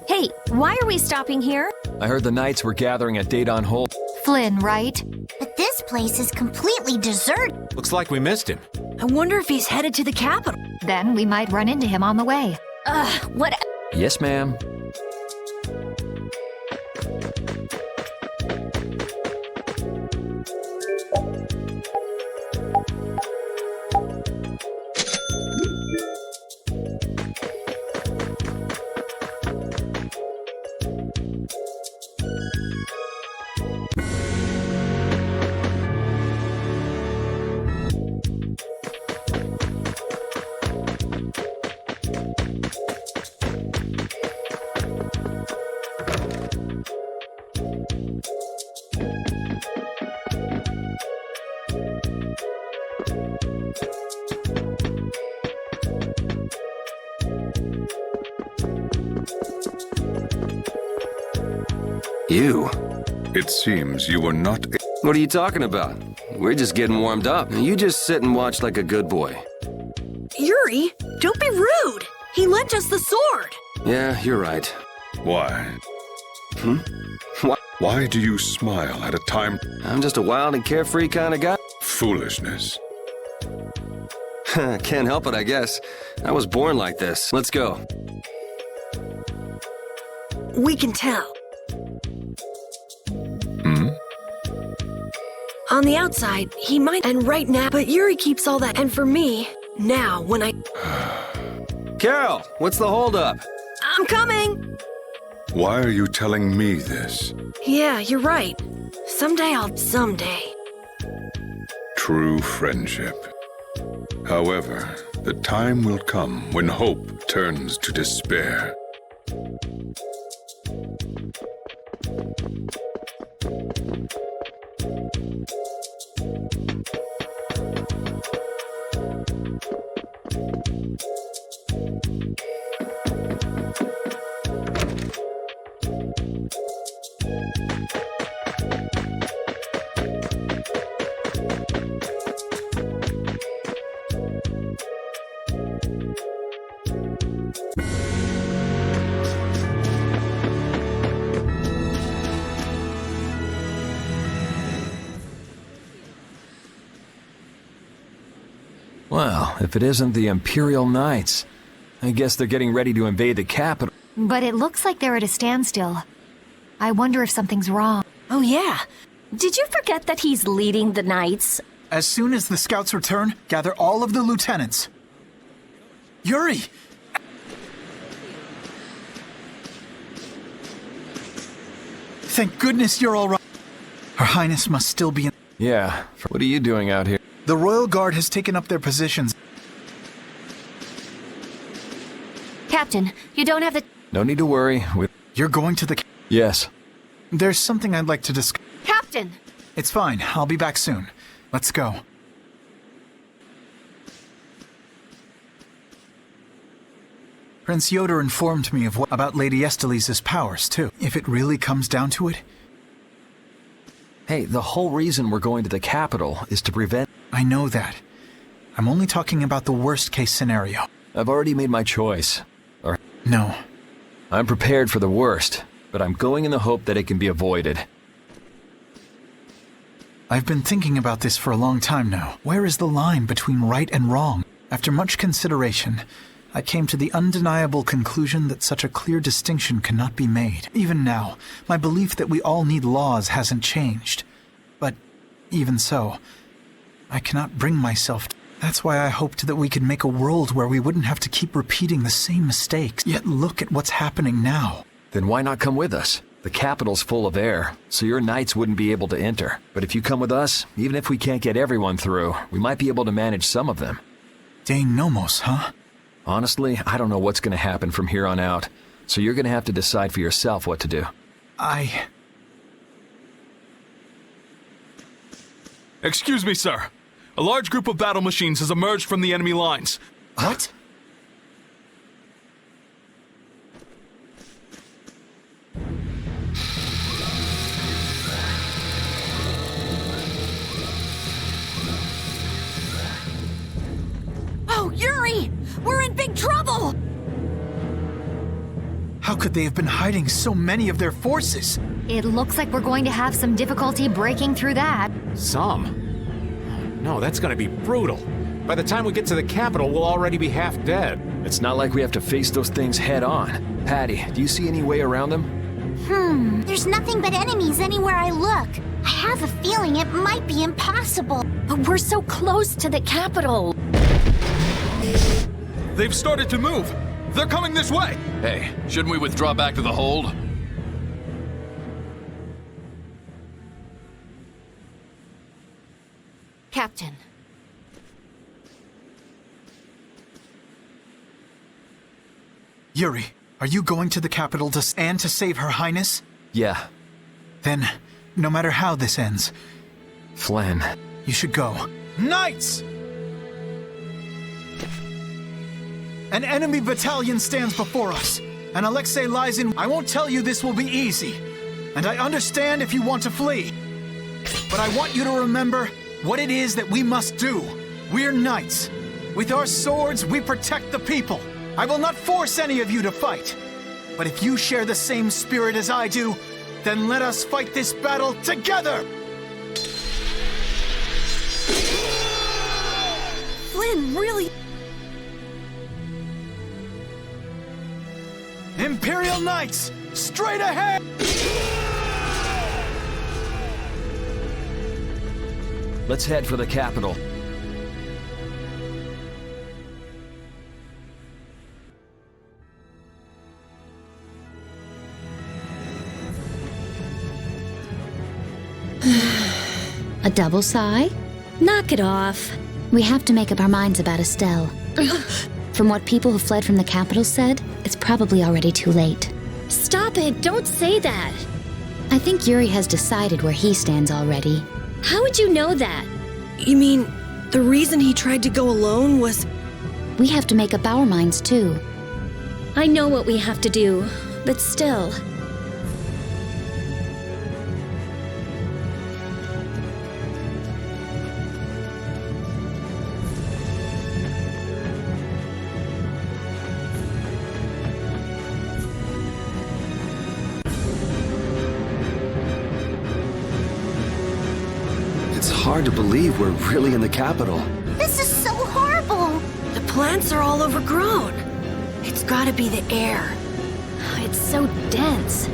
Hey, why are we stopping here? I heard the Knights were gathering at Daedon Hole. Flynn, right? But this place is completely deserted. Looks like we missed him. I wonder if he's headed to the capital. Then we might run into him on the way. What? Yes, ma'am. You? It seems you were not... What are you talking about? We're just getting warmed up. You just sit and watch like a good boy. Yuri, don't be rude. He lent us the sword. Yeah, you're right. Why? What? Why do you smile at a time... I'm just a wild and carefree kind of guy. Foolishness. Can't help it, I guess. I was born like this. Let's go. We can tell. On the outside, he might, and right now, but Yuri keeps all that. And for me, now, when I... Karol, what's the holdup? I'm coming! Why are you telling me this? Yeah, you're right. Someday. True friendship. However, the time will come when hope turns to despair. Well, if it isn't the Imperial Knights, I guess they're getting ready to invade the capital. But it looks like they're at a standstill. I wonder if something's wrong. Oh yeah. Did you forget that he's leading the knights? As soon as the scouts return, gather all of the lieutenants. Yuri! Thank goodness you're all right. Her Highness must still be in... Yeah, what are you doing out here? The Royal Guard has taken up their positions. Captain, you don't have the... No need to worry. You're going to the... Yes. There's something I'd like to discuss. Captain! It's fine. I'll be back soon. Let's go. Prince Yoder informed me of about Lady Estelise's powers, too. If it really comes down to it... Hey, the whole reason we're going to the capital is to prevent... I know that. I'm only talking about the worst-case scenario. I've already made my choice. No. I'm prepared for the worst, but I'm going in the hope that it can be avoided. I've been thinking about this for a long time now. Where is the line between right and wrong? After much consideration, I came to the undeniable conclusion that such a clear distinction cannot be made. Even now, my belief that we all need laws hasn't changed. But even so, I cannot bring myself to... That's why I hoped that we could make a world where we wouldn't have to keep repeating the same mistakes. Yet look at what's happening now. Then why not come with us? The capital's full of air, so your knights wouldn't be able to enter. But if you come with us, even if we can't get everyone through, we might be able to manage some of them. De Nomos, huh? Honestly, I don't know what's going to happen from here on out, so you're going to have to decide for yourself what to do. Excuse me, sir. A large group of battle machines has emerged from the enemy lines. What? Oh, Yuri! We're in big trouble! How could they have been hiding so many of their forces? It looks like we're going to have some difficulty breaking through that. Some? No, that's gonna be brutal. By the time we get to the capital, we'll already be half dead. It's not like we have to face those things head on. Patty, do you see any way around them? There's nothing but enemies anywhere I look. I have a feeling it might be impossible. But we're so close to the capital. They've started to move. They're coming this way. Hey, shouldn't we withdraw back to the hold? Captain. Yuri, are you going to the capital to save Her Highness? Yeah. Then, no matter how this ends... Flynn. You should go. Knights! An enemy battalion stands before us, and Alexei lies in... I won't tell you this will be easy, And I understand if you want to flee. But I want you to remember what it is that we must do. We're knights. With our swords, we protect the people. I will not force any of you to fight. But if you share the same spirit as I do, then let us fight this battle together! Flynn, really? Imperial Knights, straight ahead! Let's head for the capital. A double sigh? Knock it off. We have to make up our minds about Estelle. From what people who fled from the capital said, it's probably already too late. Stop it, don't say that. I think Yuri has decided where he stands already. How would you know that? You mean, the reason he tried to go alone was... We have to make up our minds too. I know what we have to do, but still... Hard to believe we're really in the capital. This is so horrible! The plants are all overgrown. It's gotta be the air. It's so dense.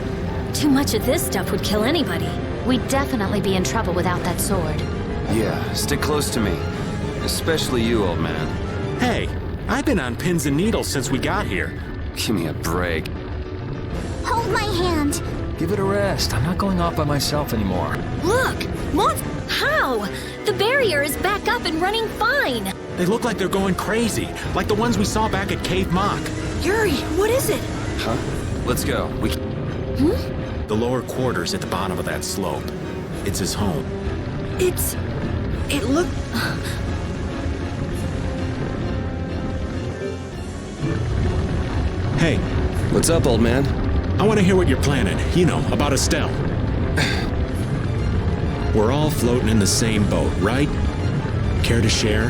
Too much of this stuff would kill anybody. We'd definitely be in trouble without that sword. Yeah, stick close to me. Especially you, old man. Hey, I've been on pins and needles since we got here. Give me a break. Hold my hand. Give it a rest. I'm not going off by myself anymore. Look! How? The barrier is back up and running fine. They look like they're going crazy, like the ones we saw back at Cave Mock. Yuri, what is it? Huh? Let's go. The lower quarters at the bottom of that slope. It's his home. It looked... Hey. What's up, old man? I want to hear what you're planning. You know, about Estelle. We're all floating in the same boat, right? Care to share?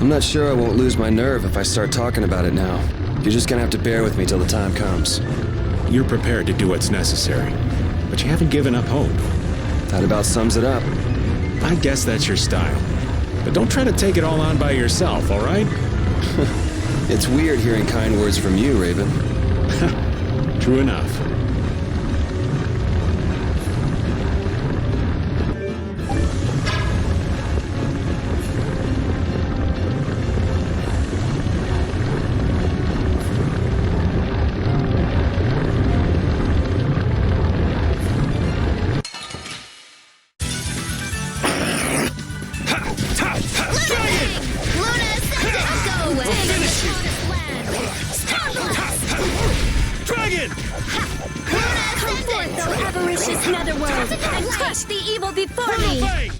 I'm not sure I won't lose my nerve if I start talking about it now. You're just gonna have to bear with me till the time comes. You're prepared to do what's necessary, but you haven't given up hope. That about sums it up. I guess that's your style. But don't try to take it all on by yourself, all right? It's weird hearing kind words from you, Raven. True enough.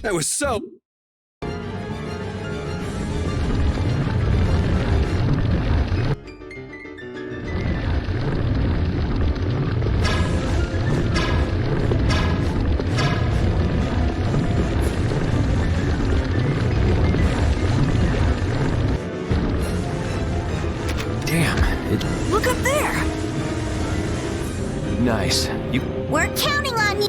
That was so... Damn, Look up there! Nice. We're counting on you!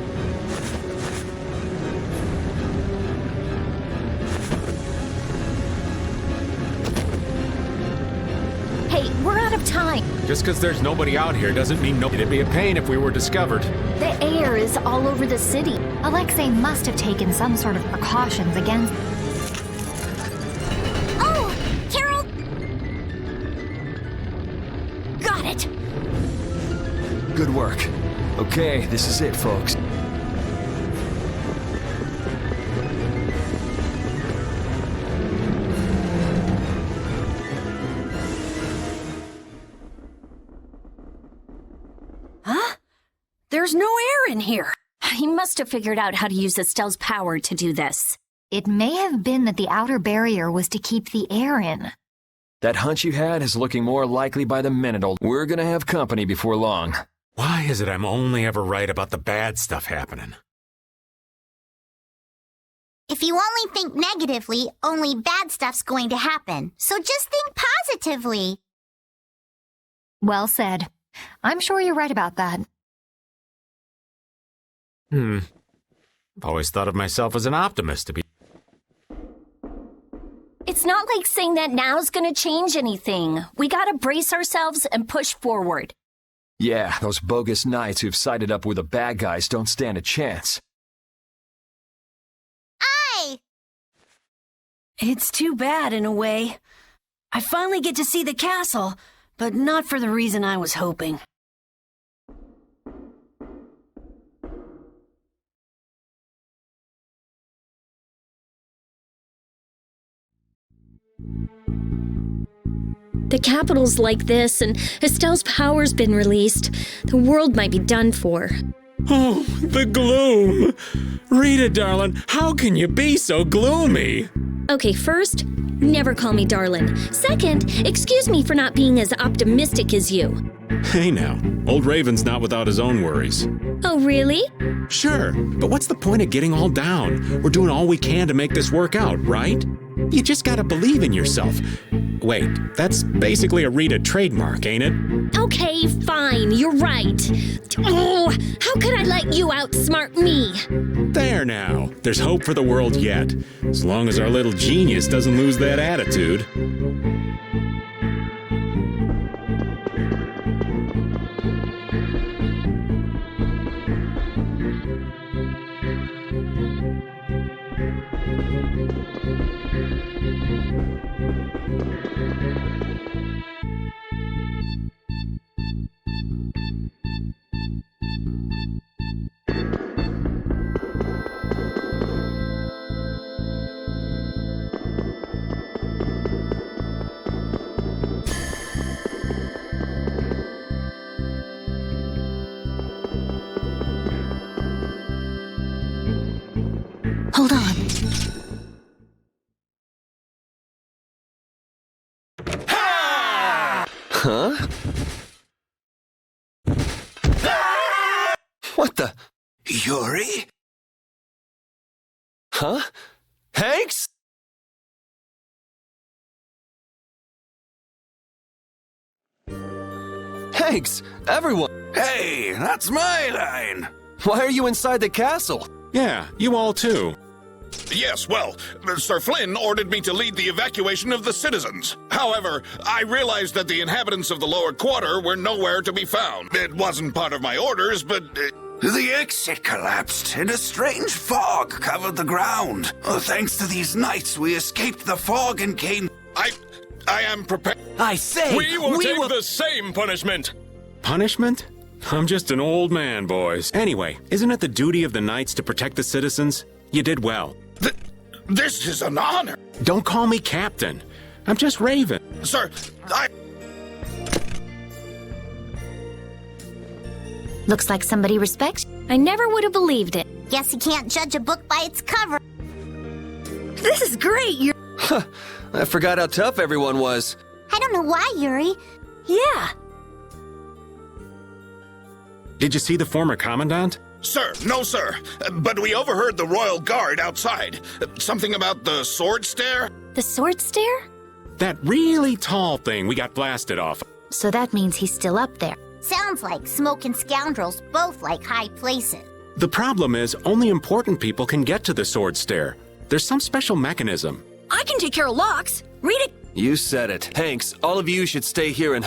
Hey, we're out of time. Just because there's nobody out here doesn't mean it'd be a pain if we were discovered. The air is all over the city. Alexei must have taken some sort of precautions against... Oh! Karol! Got it! Good work. Okay, this is it, folks. Huh? There's no air in here. He must have figured out how to use Estelle's power to do this. It may have been that the outer barrier was to keep the air in. That hunch you had is looking more likely by the minute, old. We're gonna have company before long. Why is it I'm only ever right about the bad stuff happening? If you only think negatively, only bad stuff's going to happen. So just think positively. Well said. I'm sure you're right about that. I've always thought of myself as an optimist to be. It's not like saying that now's gonna change anything. We gotta brace ourselves and push forward. Yeah, those bogus knights who've sided up with the bad guys don't stand a chance. It's too bad in a way. I finally get to see the castle, but not for the reason I was hoping. The capital's like this, and Estelle's power's been released. The world might be done for. Oh, the gloom! Rita, darling, how can you be so gloomy? Okay, first, never call me darling. Second, excuse me for not being as optimistic as you. Hey now, old Raven's not without his own worries. Oh, really? Sure, but what's the point of getting all down? We're doing all we can to make this work out, right? You just gotta believe in yourself. Wait, that's basically a Rita trademark, ain't it? Okay, fine, you're right. Oh, how could I let you outsmart me? There now, there's hope for the world yet. As long as our little genius doesn't lose that attitude. Hold on. Huh? What the? Yuri? Huh? Hanks? Hanks, everyone! Hey, that's my line! Why are you inside the castle? Yeah, you all too. Yes, well, Sir Flynn ordered me to lead the evacuation of the citizens. However, I realized that the inhabitants of the lower quarter were nowhere to be found. It wasn't part of my orders, but... The exit collapsed, and a strange fog covered the ground. Thanks to these knights, we escaped the fog and came... I am prepared. I say, we will take the same punishment. Punishment? I'm just an old man, boys. Anyway, isn't it the duty of the knights to protect the citizens? You did well. This is an honor. Don't call me captain. I'm just Raven. Sir, Looks like somebody respects. I never would have believed it. Guess you can't judge a book by its cover. This is great, Yuri. I forgot how tough everyone was. I don't know why, Yuri. Yeah. Did you see the former commandant? Sir, no sir. But we overheard the royal guard outside. Something about the sword stair? The sword stair? That really tall thing we got blasted off. So that means he's still up there. Sounds like Smoke and Scoundrels both like high places. The problem is, only important people can get to the sword stair. There's some special mechanism. I can take care of locks. Read it. You said it. Hanks, all of you should stay here and...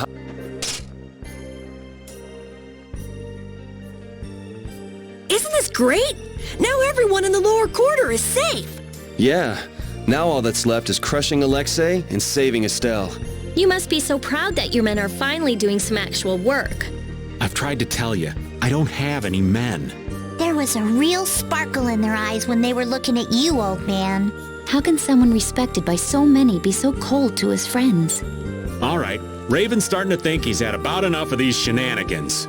Isn't this great? Now everyone in the lower quarter is safe. Yeah. Now all that's left is crushing Alexei and saving Estelle. You must be so proud that your men are finally doing some actual work. I've tried to tell you, I don't have any men. There was a real sparkle in their eyes when they were looking at you, old man. How can someone respected by so many be so cold to his friends? All right, Raven's starting to think he's had about enough of these shenanigans.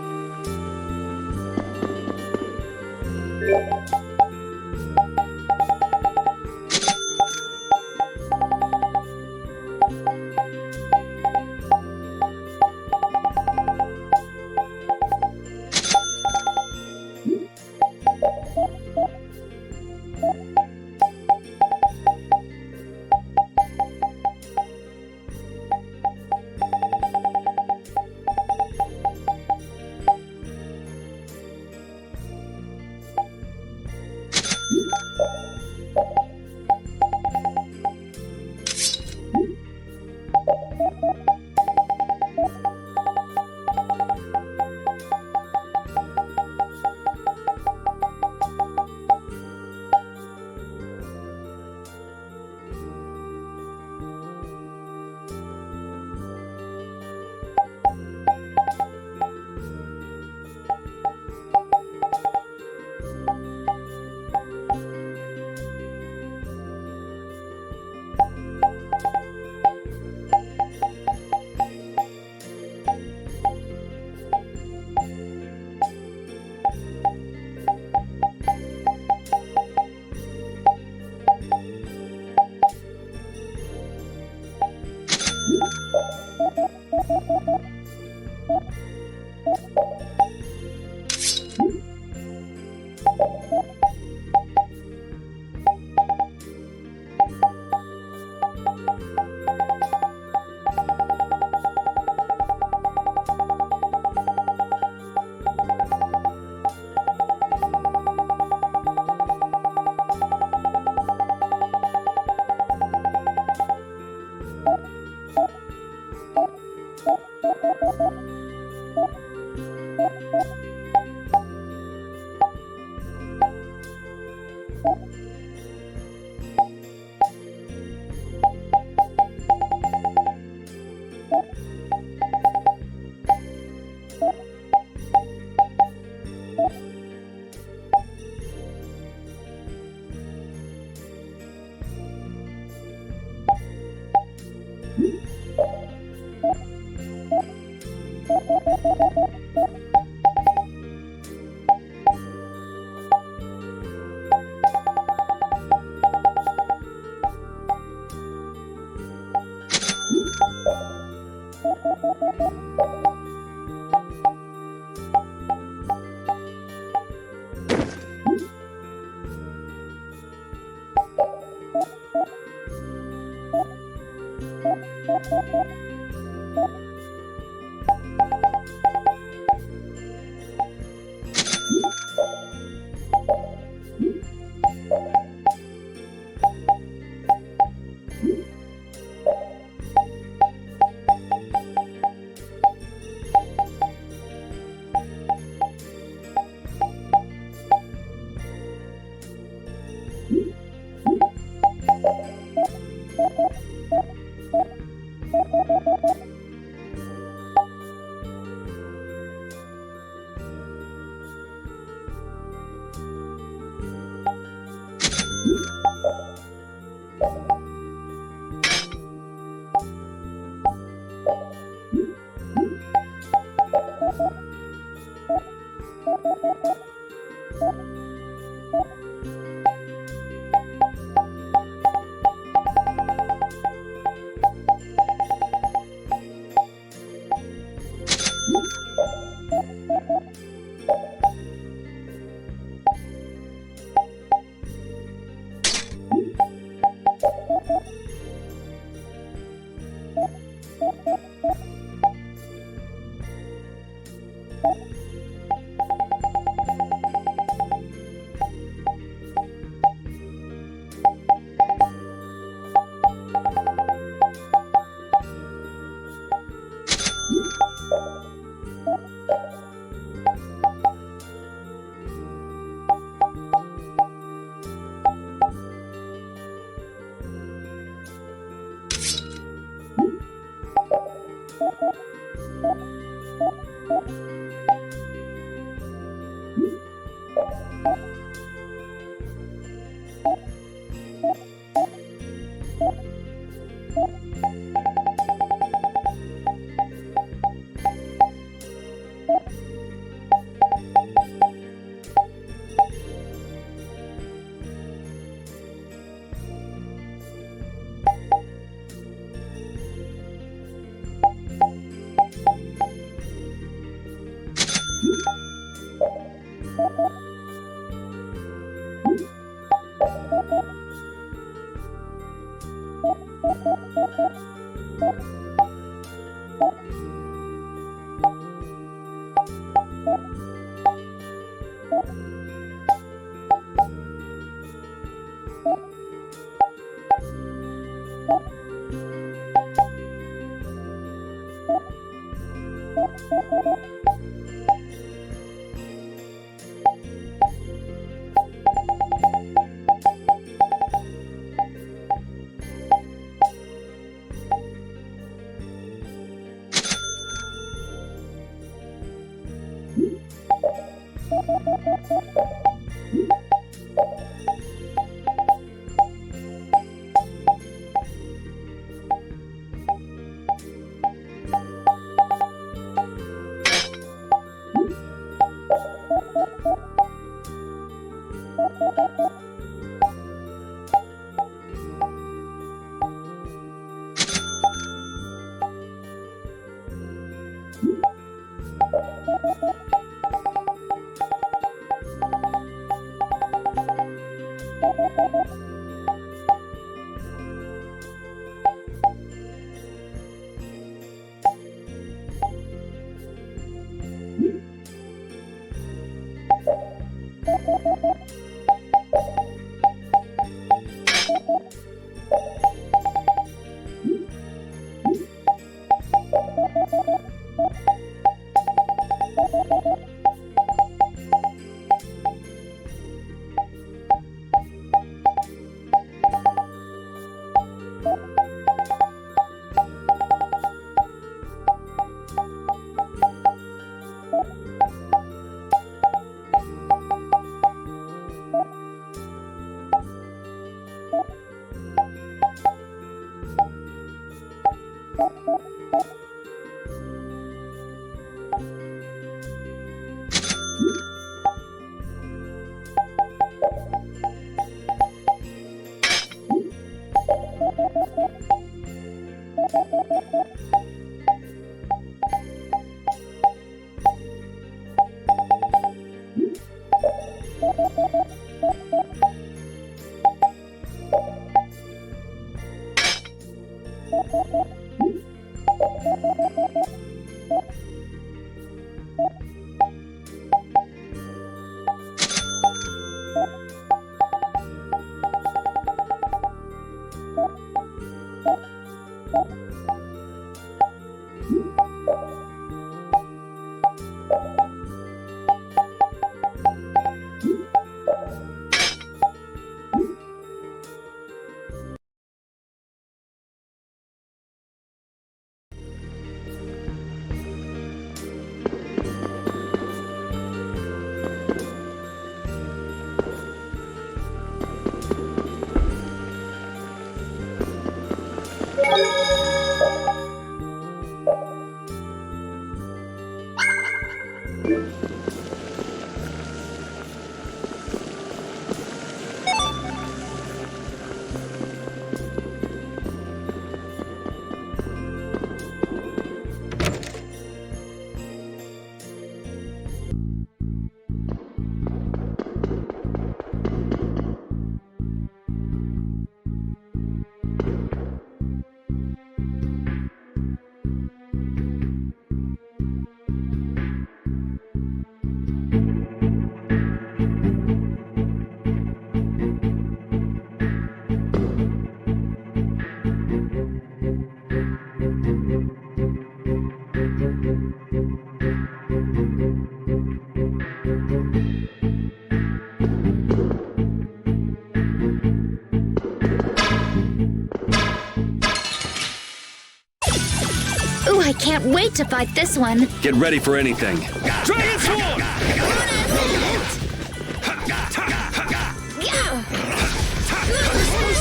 Ooh, I can't wait to fight this one. Get ready for anything. Dragon Swarm!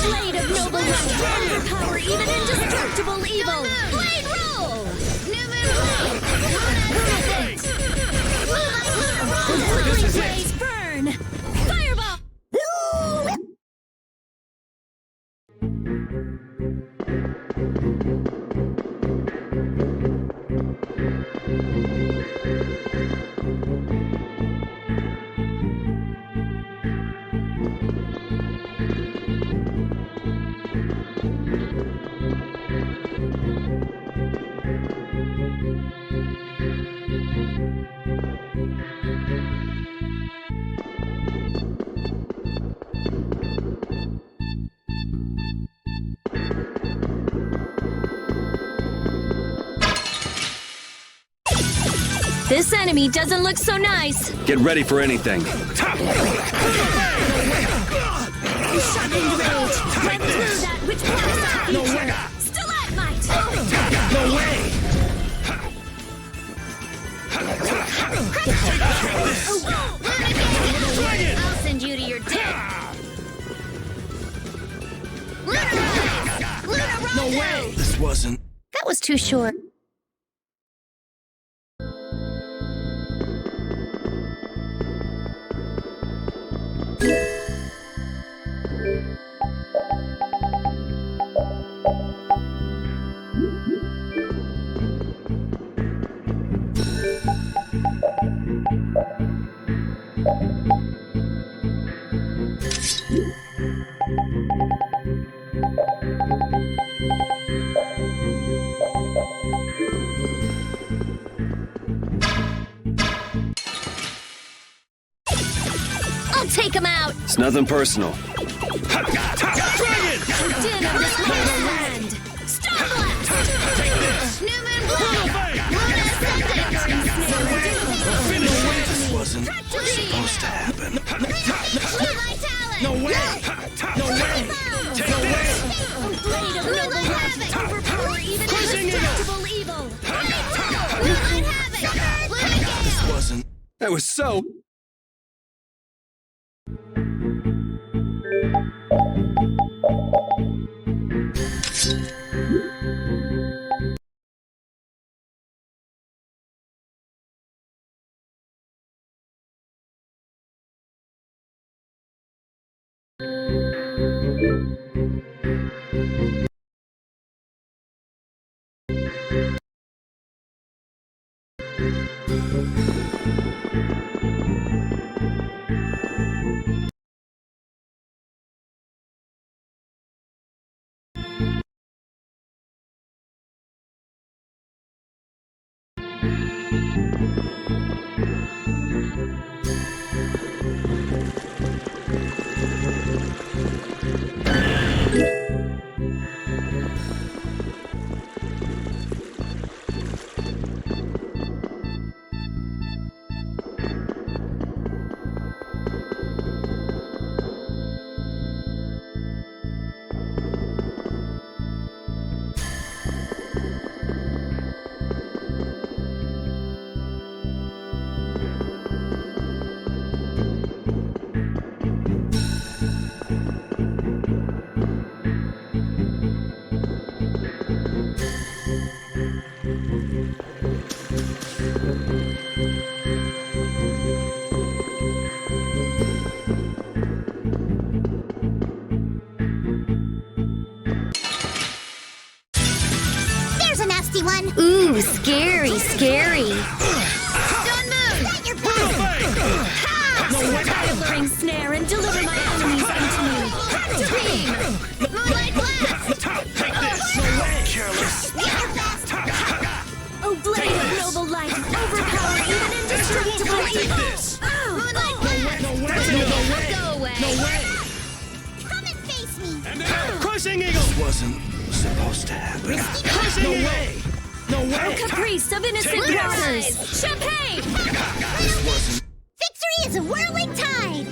Blade of noble light, overpower even indestructible evil. Blade roll! Perfect! Blaze burn! Fireball! This enemy doesn't look so nice. Get ready for anything. Sharpened rage. Run through that which blocks our future. Stalagmite. No way! I'll send you to your death. No way! This wasn't. That was too short. I'll take him out. It's nothing personal. Din of this mortal land. Star Blast. Newman Blade. Luna Ascendant. supposed to happen? No way! No way! Take this! Blade of noble light, overpower even indestructible evil! This wasn't. That was so... There's a nasty one. Ooh, scary, scary. Don't move. Set your back. I'll bring snare and deliver my enemies unto me. Team. Moonlight blast. Take this! No way! Careless. Oh, blade of noble light, overpower even indestructible Take evil! this! Moonlight blast. No way! Go away. No way! Come and face me. Crushing eagle! This wasn't supposed to happen. No way! No Oh, way! caprice of innocent Take this. waters! Champagne! This wasn't. Victory is a whirling tide.